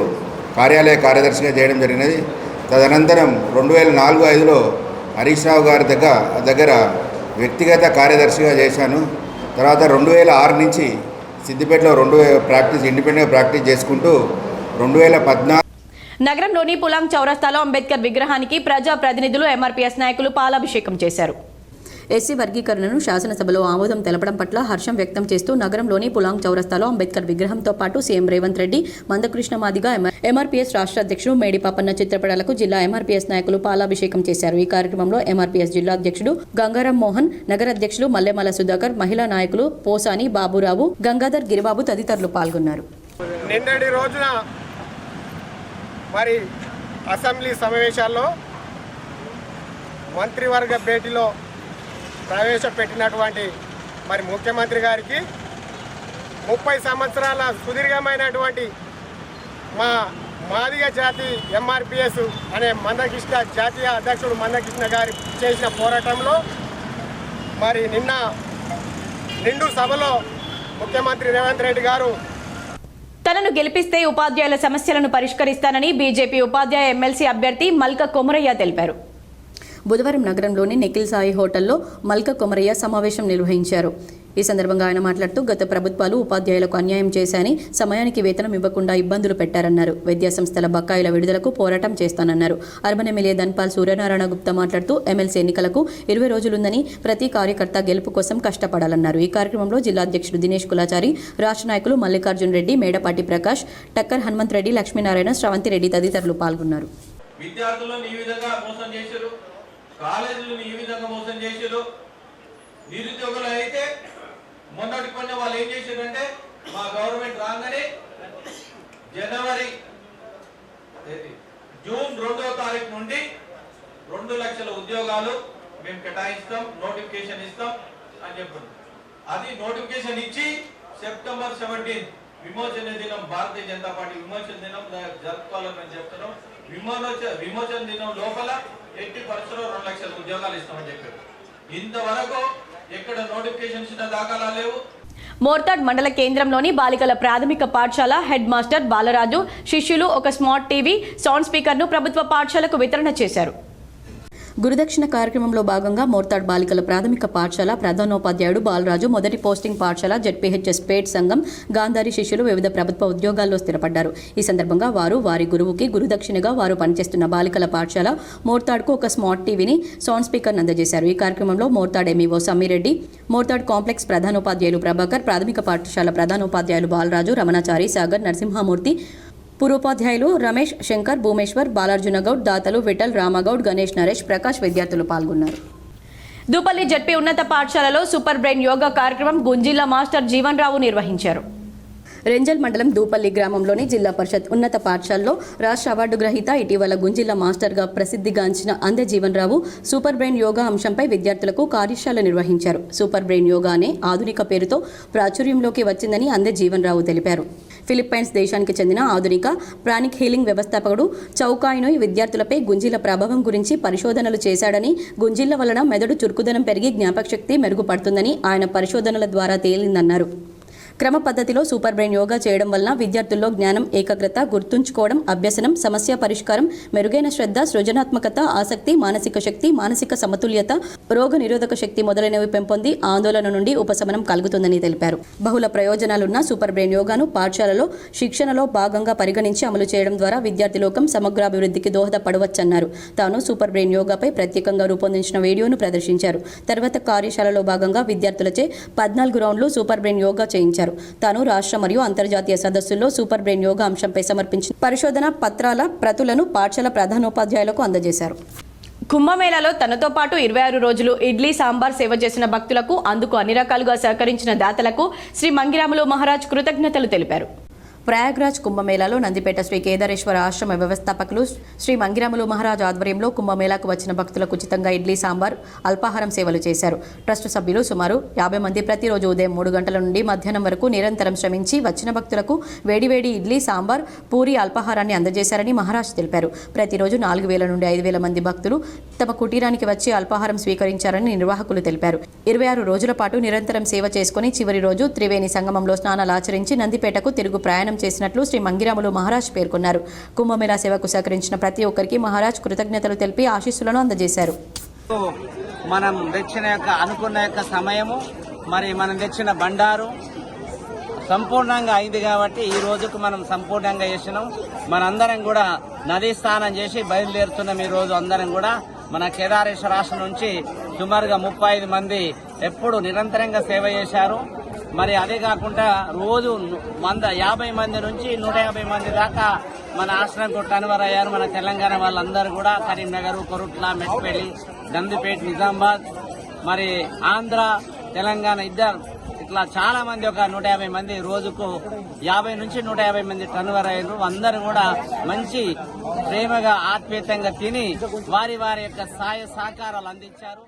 కార్యాలయ కార్యదర్శిగా చేయడం జరిగినది. తదనంతరం 2004-05లో హరీష్ రావు గారి దగ్గర వ్యక్తిగత కార్యదర్శిగా చేశాను. తర్వాత 2006 నుంచి సిద్దిపేటలో ఇండిపెండెంట్గా ప్రాక్టీస్ చేసుకుంటూ 2014 నగరంలోని పులాంగ్ చౌరస్తాలో అంబేద్కర్ విగ్రహానికి ప్రజా ప్రతినిధులు, ఎంఆర్పీఎస్ నాయకులు పాలాభిషేకం చేశారు. ఎస్సీ వర్గీకరణను శాసనసభలో ఆమోదం తెలపడం పట్ల హర్షం వ్యక్తం చేస్తూ నగరంలోని పులాంగ్ చౌరస్తాలో అంబేద్కర్ విగ్రహంతో పాటు సీఎం రేవంత్ రెడ్డి, మందకృష్ణ మాదిగ, ఎంఆర్పీఎస్ రాష్ట్ర అధ్యక్షుడు మేడిపాపన్న చిత్రపటాలకు జిల్లా ఎంఆర్పీఎస్ నాయకులు పాలాభిషేకం చేశారు. ఈ కార్యక్రమంలో ఎంఆర్పీఎస్ జిల్లా అధ్యక్షుడు గంగారాం మోహన్, నగర అధ్యక్షులు మల్లెమల సుధాకర్, మహిళా నాయకులు పోసాని బాబురావు, గంగాధర్ గిరిబాబు తదితరులు పాల్గొన్నారు. నిన్నటి రోజున మరి అసెంబ్లీ సమావేశాల్లో మంత్రివర్గ భేటీలో ప్రవేశపెట్టినటువంటి మరి ముఖ్యమంత్రి గారికి 30 సంవత్సరాల సుదీర్ఘమైనటువంటి మా మాదిగ జాతి ఎంఆర్పిఎస్ అనే మందకృష్ణ జాతీయ అధ్యక్షుడు మందకృష్ణ గారి చేసిన పోరాటంలో మరి నిన్న నిండు సభలో ముఖ్యమంత్రి రేవంత్ రెడ్డి గారు తనను గెలిపిస్తే ఉపాధ్యాయుల సమస్యలను పరిష్కరిస్తానని బీజేపీ ఉపాధ్యాయ ఎమ్మెల్సీ అభ్యర్థి మల్క కొమరయ్య తెలిపారు. బుధవారం నగరంలోని నిఖిల్ సాయి హోటల్లో మల్క కొమరయ్య సమావేశం నిర్వహించారు. ఈ సందర్భంగా ఆయన మాట్లాడుతూ గత ప్రభుత్వాలు ఉపాధ్యాయులకు అన్యాయం చేశాయని, సమయానికి వేతనం ఇవ్వకుండా ఇబ్బందులు పెట్టారన్నారు. విద్యాసంస్థల బకాయిల విడుదలకు పోరాటం చేస్తానన్నారు. అర్బన్ ఎమ్మెల్యే ధన్పాల్ సూర్యనారాయణ గుప్తా మాట్లాడుతూ ఎమ్మెల్సీ ఎన్నికలకు 20 రోజులుందని ప్రతి కార్యకర్త గెలుపు కోసం కష్టపడాలన్నారు. ఈ కార్యక్రమంలో జిల్లా అధ్యక్షుడు దినేష్ కులాచారి, రాష్ట్ర నాయకులు మల్లికార్జున్ రెడ్డి, మేడపాటి ప్రకాష్, టక్కర్ హనుమంత్ రెడ్డి, లక్ష్మీనారాయణ, శ్రవంతి రెడ్డి తదితరులు పాల్గొన్నారు. విద్యార్థులను ఈ విధంగా మోసం చేశారు, కాలేజీలను ఈ విధంగా మోసం చేశారు. నిరుద్యోగులు అయితే మొన్నటి కొన్ని వాళ్ళు ఏం చేశారంటే మా గవర్నమెంట్ రాగానే జూన్ 2వ తారీఖు నుండి 2 లక్షల ఉద్యోగాలు మేము కేటాయిస్తాం, నోటిఫికేషన్ ఇస్తాం అని చెప్పారు. అది నోటిఫికేషన్ ఇచ్చి సెప్టెంబర్ 17 విమోచన దినం, భారతీయ జనతా పార్టీ విమోచన దినం జరుపుకోవాలని మేము చెప్తున్నాం. విమోచన దినం లోపల 80% 2 లక్షల ఉద్యోగాలు ఇస్తామని చెప్పారు. ఇంతవరకు ఎక్కడ నోటిఫికేషన్ ఇచ్చిన దాఖలా లేవు. మోర్తాడ్ మండల కేంద్రంలోని బాలికల ప్రాథమిక పాఠశాల హెడ్ మాస్టర్ బాలరాజు శిష్యులు ఒక స్మార్ట్ టీవీ, సౌండ్ స్పీకర్ను ప్రభుత్వ పాఠశాలకు వితరణ చేశారు. గురుదక్షిణ కార్యక్రమంలో భాగంగా మోర్తాడ్ బాలికల ప్రాథమిక పాఠశాల ప్రధానోపాధ్యాయుడు బాలరాజు, మొదటి పోస్టింగ్ పాఠశాల జెడ్పీహెచ్ఎస్ పేట్ సంఘం గాంధారి శిష్యులు వివిధ ప్రభుత్వ ఉద్యోగాల్లో స్థిరపడ్డారు. ఈ సందర్భంగా వారు వారి గురువుకి గురుదక్షిణగా వారు పనిచేస్తున్న బాలికల పాఠశాల మోర్తాడ్కు ఒక స్మార్ట్ టీవీని, సౌండ్ స్పీకర్ను అందజేశారు. ఈ కార్యక్రమంలో మోర్తాడ్ ఎంఈఓ సమ్మిరెడ్డి, మోర్తాడ్ కాంప్లెక్స్ ప్రధానోపాధ్యాయులు ప్రభాకర్, ప్రాథమిక పాఠశాల ప్రధానోపాధ్యాయులు బాలరాజు, రమణాచారి, సాగర్, నరసింహమూర్తి, పూర్వోపాధ్యాయులు రమేష్, శంకర్, భూమేశ్వర్, బాలార్జునగౌడ్, దాతలు విఠల్, రామగౌడ్, గణేష్, నరేష్, ప్రకాష్ విద్యార్థులు పాల్గొన్నారు. దూపల్లి జడ్పీ ఉన్నత పాఠశాలలో సూపర్ బ్రెయిన్ యోగా కార్యక్రమం గుంజిల్లా మాస్టర్ జీవన్ రావు నిర్వహించారు. రెంజల్ మండలం దూపల్లి గ్రామంలోని జిల్లా పరిషత్ ఉన్నత పాఠశాలలో రాష్ట్ర అవార్డు గ్రహీత, ఇటీవల గుంజిల్లా మాస్టర్గా ప్రసిద్ధిగాంచిన అందే జీవన్ రావు సూపర్ బ్రెయిన్ యోగా అంశంపై విద్యార్థులకు కార్యశాల నిర్వహించారు. సూపర్ బ్రెయిన్ యోగా అనే ఆధునిక పేరుతో ప్రాచుర్యంలోకి వచ్చిందని అందే జీవన్ రావు తెలిపారు. ఫిలిప్పైన్స్ దేశానికి చెందిన ఆధునిక ప్రాణిక్ హీలింగ్ వ్యవస్థాపకుడు చౌకాయినోయ్ విద్యార్థులపై గుంజిల ప్రభావం గురించి పరిశోధనలు చేశాడని, గుంజిల వలన మెదడు చురుకుదనం పెరిగి జ్ఞాపకశక్తి మెరుగుపడుతుందని ఆయన పరిశోధనల ద్వారా తేలిందన్నారు. క్రమ పద్ధతిలో సూపర్ బ్రెయిన్ యోగా చేయడం వలన విద్యార్థుల్లో జ్ఞానం, ఏకాగ్రత, గుర్తుంచుకోవడం, అభ్యసనం, సమస్య పరిష్కారం, మెరుగైన శ్రద్ధ, సృజనాత్మకత, ఆసక్తి, మానసిక శక్తి, మానసిక సమతుల్యత, రోగ నిరోధక శక్తి మొదలైనవి పెంపొంది ఆందోళన నుండి ఉపశమనం కలుగుతుందని తెలిపారు. బహుళ ప్రయోజనాలున్న సూపర్ బ్రెయిన్ యోగాను పాఠశాలలో శిక్షణలో భాగంగా పరిగణించి అమలు చేయడం ద్వారా విద్యార్థి లోకం సమగ్రాభివృద్ధికి దోహదపడవచ్చన్నారు. తాను సూపర్ బ్రెయిన్ యోగాపై ప్రత్యేకంగా రూపొందించిన వీడియోను ప్రదర్శించారు. తర్వాత కార్యశాలలో భాగంగా విద్యార్థులచే 14 రౌండ్లు సూపర్ బ్రెయిన్ యోగా చేయించారు. తాను రాష్ట్ర మరియు అంతర్జాతీయ సదస్సుల్లో సూపర్ బ్రెయిన్ యోగా అంశంపై సమర్పించిన పరిశోధన పత్రాల ప్రతులను పాఠశాల ప్రధానోపాధ్యాయులకు అందజేశారు. కుంభమేళాలో తనతో పాటు 26 రోజులు ఇడ్లీ సాంబార్ సేవ చేసిన భక్తులకు, అందుకు అన్ని రకాలుగా సహకరించిన దాతలకు శ్రీ మంగిరాములు మహారాజ్ కృతజ్ఞతలు తెలిపారు. ప్రయాగ్రాజ్ కుంభమేళాలో నందిపేట శ్రీ కేదారేశ్వర ఆశ్రమ వ్యవస్థాపకులు శ్రీ మంగిరాములు మహారాజ్ ఆధ్వర్యంలో కుంభమేళాకు వచ్చిన భక్తులకు ఉచితంగా ఇడ్లీ సాంబార్ అల్పాహారం సేవలు చేశారు. ట్రస్ట్ సభ్యులు సుమారు 50 మంది ప్రతిరోజు ఉదయం 3 గంటల నుండి మధ్యాహ్నం వరకు నిరంతరం శ్రమించి వచ్చిన భక్తులకు వేడివేడి ఇడ్లీ, సాంబార్, పూరి అల్పాహారాన్ని అందజేశారని మహారాజ్ తెలిపారు. ప్రతిరోజు 4000 నుండి 5000 మంది భక్తులు తమ కుటీరానికి వచ్చి అల్పాహారం స్వీకరించారని నిర్వాహకులు తెలిపారు. 26 రోజుల పాటు నిరంతరం సేవ చేసుకుని చివరి రోజు త్రివేణి సంగమంలో స్నానాలు ఆచరించి నందిపేటకు తిరుగు ప్రయాణం చేసినట్లు శ్రీ మంగిరాములు మహారాజ్ పేర్కొన్నారు. కుంభమేళా సేవకు సహకరించిన ప్రతి ఒక్కరికి మహారాజ్ కృతజ్ఞతలు తెలిపి ఆశీస్సులను అందజేశారు. మనం తెచ్చిన అనుకున్న సమయము, మరి మనం తెచ్చిన బండారు సంపూర్ణంగా అయింది కాబట్టి ఈ రోజుకు మనం సంపూర్ణంగా చేసినాం. మనందరం కూడా నదీ స్నానం చేసి బయలుదేరుతున్నాం. ఈ రోజు అందరం కూడా మన కేదారేశ్వర రాష్ట్రం నుంచి సుమారుగా 35 మంది ఎప్పుడు నిరంతరంగా సేవ చేశారు. మరి అదే కాకుండా రోజు 150 మంది నుంచి 150 మంది దాకా మన ఆశ్రమంకు ట్రాన్స్ఫర్ అయ్యారు. మన తెలంగాణ వాళ్ళందరూ కూడా కరీంనగర్, కొరుట్ల, మెట్పల్లి, నందిపేట, నిజామాబాద్, మరి ఆంధ్ర, తెలంగాణ ఇట్లా చాలా మంది ఒక 150 మంది రోజుకు 50 నుంచి 150 మంది ట్రాన్స్ఫర్ అయ్యారు. అందరూ కూడా మంచి ప్రేమగా ఆత్మీయతంగా తిని వారి యొక్క సహాయ సహకారాలు అందించారు.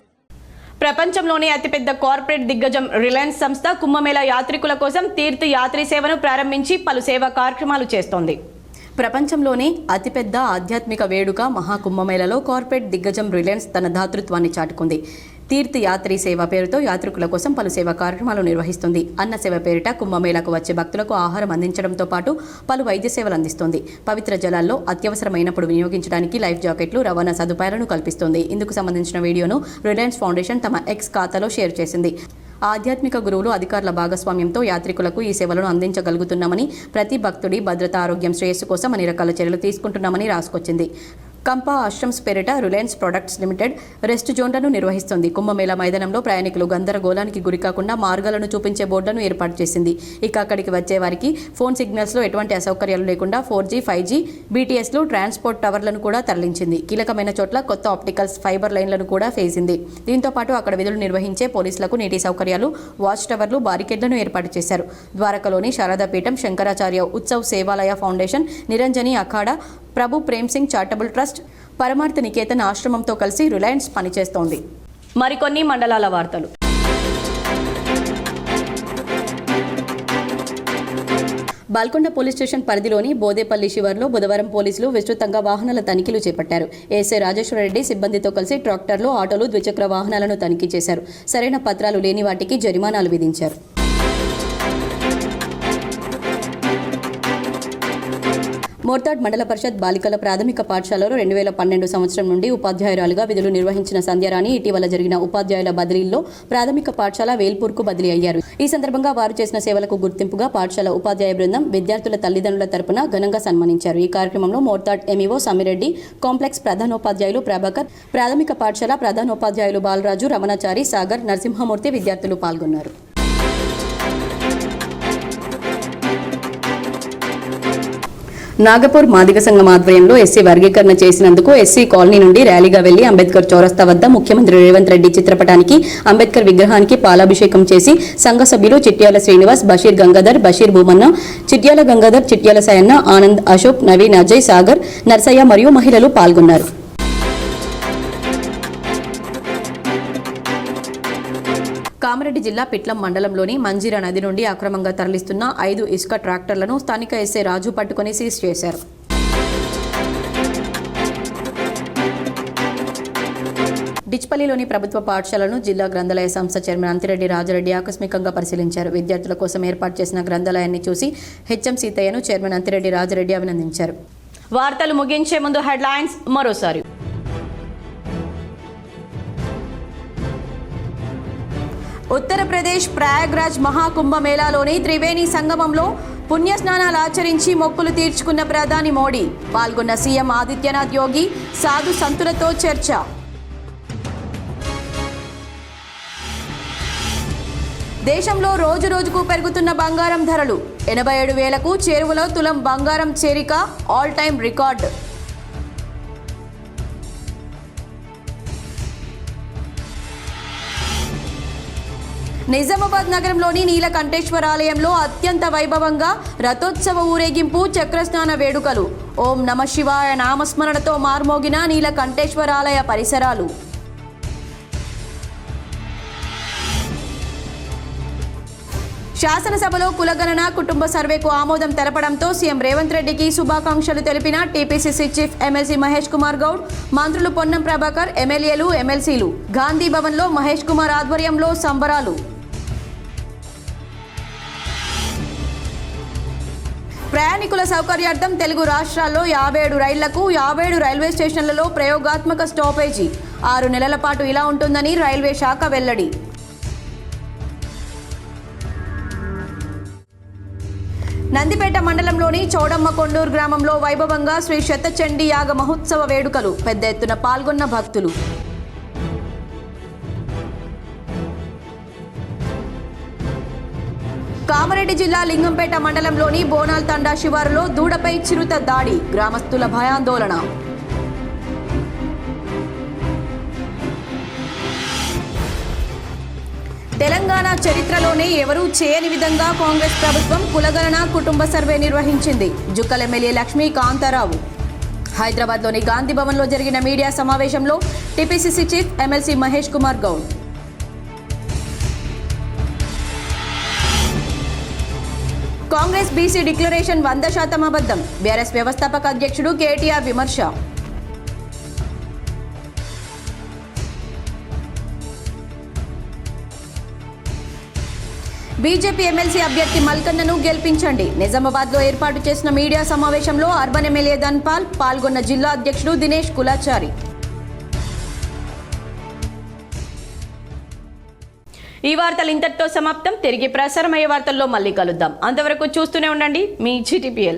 ప్రపంచంలోనే అతిపెద్ద కార్పొరేట్ దిగ్గజం రిలయన్స్ సంస్థ కుంభమేళా యాత్రికుల కోసం తీర్థ యాత్రి సేవను ప్రారంభించి పలు సేవా కార్యక్రమాలు చేస్తోంది. ప్రపంచంలోనే అతిపెద్ద ఆధ్యాత్మిక వేడుక మహాకుంభమేళాలో కార్పొరేట్ దిగ్గజం రిలయన్స్ తన దాతృత్వాన్ని చాటుకుంది. తీర్థ యాత్రి సేవ పేరుతో యాత్రికుల కోసం పలు సేవా కార్యక్రమాలు నిర్వహిస్తుంది. అన్న సేవ పేరిట కుంభమేళాకు వచ్చే భక్తులకు ఆహారం అందించడంతో పాటు పలు వైద్య సేవలు అందిస్తుంది. పవిత్ర జలాల్లో అత్యవసరమైనప్పుడు వినియోగించడానికి లైఫ్ జాకెట్లు, రవాణా సదుపాయాలను కల్పిస్తుంది. ఇందుకు సంబంధించిన వీడియోను రిలయన్స్ ఫౌండేషన్ తమ ఎక్స్ ఖాతాలో షేర్ చేసింది. ఆధ్యాత్మిక గురువులు, అధికారుల భాగస్వామ్యంతో యాత్రికులకు ఈ సేవలను అందించగలుగుతున్నామని, ప్రతి భక్తుడి భద్రత, ఆరోగ్యం, శ్రేయస్సు కోసం అన్ని రకాల చర్యలు తీసుకుంటున్నామని రాసుకొచ్చింది. కంపా ఆశ్రమ్స్ పేరిట రిలయన్స్ ప్రొడక్ట్స్ లిమిటెడ్ రెస్ట్ జోన్లను నిర్వహిస్తుంది. కుంభమేళా మైదానంలో ప్రయాణికులు గందరగోళానికి గురికాకుండా మార్గాలను చూపించే బోర్డులను ఏర్పాటు చేసింది. ఇక అక్కడికి వచ్చే వారికి ఫోన్ సిగ్నల్స్లో ఎటువంటి అసౌకర్యాలు లేకుండా 4G, 5G, BTSలు, ట్రాన్స్పోర్ట్ టవర్లను కూడా తరలించింది. కీలకమైన చోట్ల కొత్త ఆప్టికల్స్ ఫైబర్ లైన్లను కూడా వేసింది. దీంతో పాటు అక్కడ విధులు నిర్వహించే పోలీసులకు నీటి సౌకర్యాలు, వాచ్ టవర్లు, బారికేడ్లను ఏర్పాటు చేశారు. ద్వారకలోని శారదాపీఠం, శంకరాచార్య ఉత్సవ్ సేవాలయ ఫౌండేషన్, నిరంజని అఖాడా, ప్రభు ప్రేమ్ సింగ్ చారిటబుల్ ట్రస్ట్, పరమార్థ నికేతన్ ఆశ్రమంతో కలిసి రిలయన్స్ పనిచేస్తోంది. మరికొన్ని మండలాల వార్తలు. బాల్కొండ పోలీస్ స్టేషన్ పరిధిలోని బోదేపల్లి శివార్లో బుధవారం పోలీసులు విస్తృతంగా వాహనాల తనిఖీలు చేపట్టారు. ఏఎస్ఐ రాజేశ్వరరెడ్డి సిబ్బందితో కలిసి ట్రాక్టర్లు, ఆటోలు, ద్విచక్ర వాహనాలను తనిఖీ చేశారు. సరైన పత్రాలు లేని వాటికి జరిమానాలు విధించారు. మోర్తాడ్ మండల పరిషత్ బాలికల ప్రాథమిక పాఠశాలలో 2012 సంవత్సరం నుండి ఉపాధ్యాయురాలుగా విధులు నిర్వహించిన సంధ్యారాణి ఇటీవల జరిగిన ఉపాధ్యాయుల బదిలీల్లో ప్రాథమిక పాఠశాల వేల్పూర్కు బదిలీ అయ్యారు. ఈ సందర్భంగా వారు చేసిన సేవలకు గుర్తింపుగా పాఠశాల ఉపాధ్యాయ బృందం విద్యార్థుల తల్లిదండ్రుల తరపున ఘనంగా సన్మానించారు. ఈ కార్యక్రమంలో మోర్తాడ్ ఎంఈఓ సమిరెడ్డి, కాంప్లెక్స్ ప్రధానోపాధ్యాయులు ప్రభాకర్, ప్రాథమిక పాఠశాల ప్రధానోపాధ్యాయులు బాలరాజు, రమణాచారి, సాగర్, నరసింహమూర్తి విద్యార్థులు పాల్గొన్నారు. నాగపూర్ మాదిగ సంఘం ఆధ్వర్యంలో ఎస్సీ వర్గీకరణ చేసినందుకు ఎస్సీ కాలనీ నుండి ర్యాలీగా వెళ్లి అంబేద్కర్ చౌరస్తా వద్ద ముఖ్యమంత్రి రేవంత్ రెడ్డి చిత్రపటానికి, అంబేద్కర్ విగ్రహానికి పాలాభిషేకం చేసి సంఘ సభ్యులు చిట్యాల శ్రీనివాస్, బషీర్ గంగాధర్, బషీర్ భూమన్న, చిట్యాల గంగాధర్, చిట్యాల సాయన్న, ఆనంద్, అశోక్, నవీన్, అజయ్, సాగర్, నర్సయ్య మరియు మహిళలు పాల్గొన్నారు. కామారెడ్డి జిల్లా పిట్లం మండలంలోని మంజీరా నది నుండి అక్రమంగా తరలిస్తున్న 5 ఇసుక ట్రాక్టర్లను స్థానిక ఎస్ఐ రాజు పట్టుకుని సీజ్ చేశారు. డిచ్పల్లిలోని ప్రభుత్వ పాఠశాలను జిల్లా గ్రంథాలయ సంస్థ చైర్మన్ అంతిరెడ్డి రాజరెడ్డి ఆకస్మికంగా పరిశీలించారు. విద్యార్థుల కోసం ఏర్పాటు చేసిన గ్రంథాలయాన్ని చూసి హెచ్ఎం సీతయ్యను చైర్మన్ అంతిరెడ్డి రాజరెడ్డి అభినందించారు. వార్తలు ముగించే ముందు హెడ్లైన్స్ మరోసారి. ఉత్తరప్రదేశ్ ప్రయాగ్రాజ్ మహాకుంభమేళాలోని త్రివేణి సంగమంలో పుణ్యస్నానాలు ఆచరించి మొక్కులు తీర్చుకున్న ప్రధాని మోడీ. పాల్గొన్న సీఎం ఆదిత్యనాథ్ యోగి, సాధు సంతులతో చర్చ. దేశంలో రోజు రోజుకు పెరుగుతున్న బంగారం ధరలు. 87,000కు చేరువలో తులం బంగారం చేరిక, ఆల్ టైమ్ రికార్డు. నిజామాబాద్ నగరంలోని నీలకంఠేశ్వర ఆలయంలో అత్యంత వైభవంగా రథోత్సవ ఊరేగింపు, చక్రస్నాన వేడుకలు. ఓం నమ శివాయ నామస్మరణతో మార్మోగిన నీలకంఠేశ్వర ఆలయ పరిసరాలు. శాసనసభలో కులగణన, కుటుంబ సర్వేకు ఆమోదం తెలపడంతో సీఎం రేవంత్ రెడ్డికి శుభాకాంక్షలు తెలిపిన TPCC chief MLC Mahesh Kumar Goud, మంత్రులు పొన్నం ప్రభాకర్, ఎమ్మెల్యేలు, ఎమ్మెల్సీలు. గాంధీ భవన్లో మహేష్ కుమార్ ఆధ్వర్యంలో సంబరాలు. ప్రయాణికుల సౌకర్యార్థం తెలుగు రాష్ట్రాల్లో 57 రైళ్లకు 57 రైల్వే స్టేషన్లలో ప్రయోగాత్మక స్టాపేజీ. 6 నెలల పాటు ఇలా ఉంటుందని రైల్వే శాఖ వెల్లడి. నందిపేట మండలంలోని చౌడమ్మ కొండూరు గ్రామంలో వైభవంగా శ్రీ శతచండీ యాగ మహోత్సవ వేడుకలు. పెద్ద ఎత్తున పాల్గొన్న భక్తులు. కామారెడ్డి జిల్లా లింగంపేట మండలంలోని బోనాల్ తండా శివారులో దూడపై చిరుత దాడి, గ్రామస్తుల భయాందోళన. తెలంగాణ చరిత్రలోనే ఎవరూ చేయని విధంగా కాంగ్రెస్ ప్రభుత్వం కులగణన కుటుంబ సర్వే నిర్వహించింది. జుక్కల్ ఎమ్మెల్యే లక్ష్మీ కాంతారావు. హైదరాబాద్లోని గాంధీ భవన్లో జరిగిన మీడియా సమావేశంలో TPCC chief MLC Mahesh Kumar Goud. Congress BC declaration 100% అబద్ధం, బీఆర్ఎస్ వ్యవస్థాపక అధ్యక్షుడు కేటీఆర్ విమర్శ. బీజేపీ ఎమ్మెల్సీ అభ్యర్థి మల్కన్నను గెలిపించండి. నిజామాబాద్లో ఏర్పాటు చేసిన మీడియా సమావేశంలో అర్బన్ ఎమ్మెల్యే ధన్పాల్ పాల్గొన్న జిల్లా అధ్యక్షుడు దినేష్ కులాచారి. ఈ వార్తలు ఇంతటితో సమాప్తం. తిరిగి ప్రసారమయ్యే వార్తల్లో మళ్ళీ కలుద్దాం. అంతవరకు చూస్తూనే ఉండండి మీ GTPL.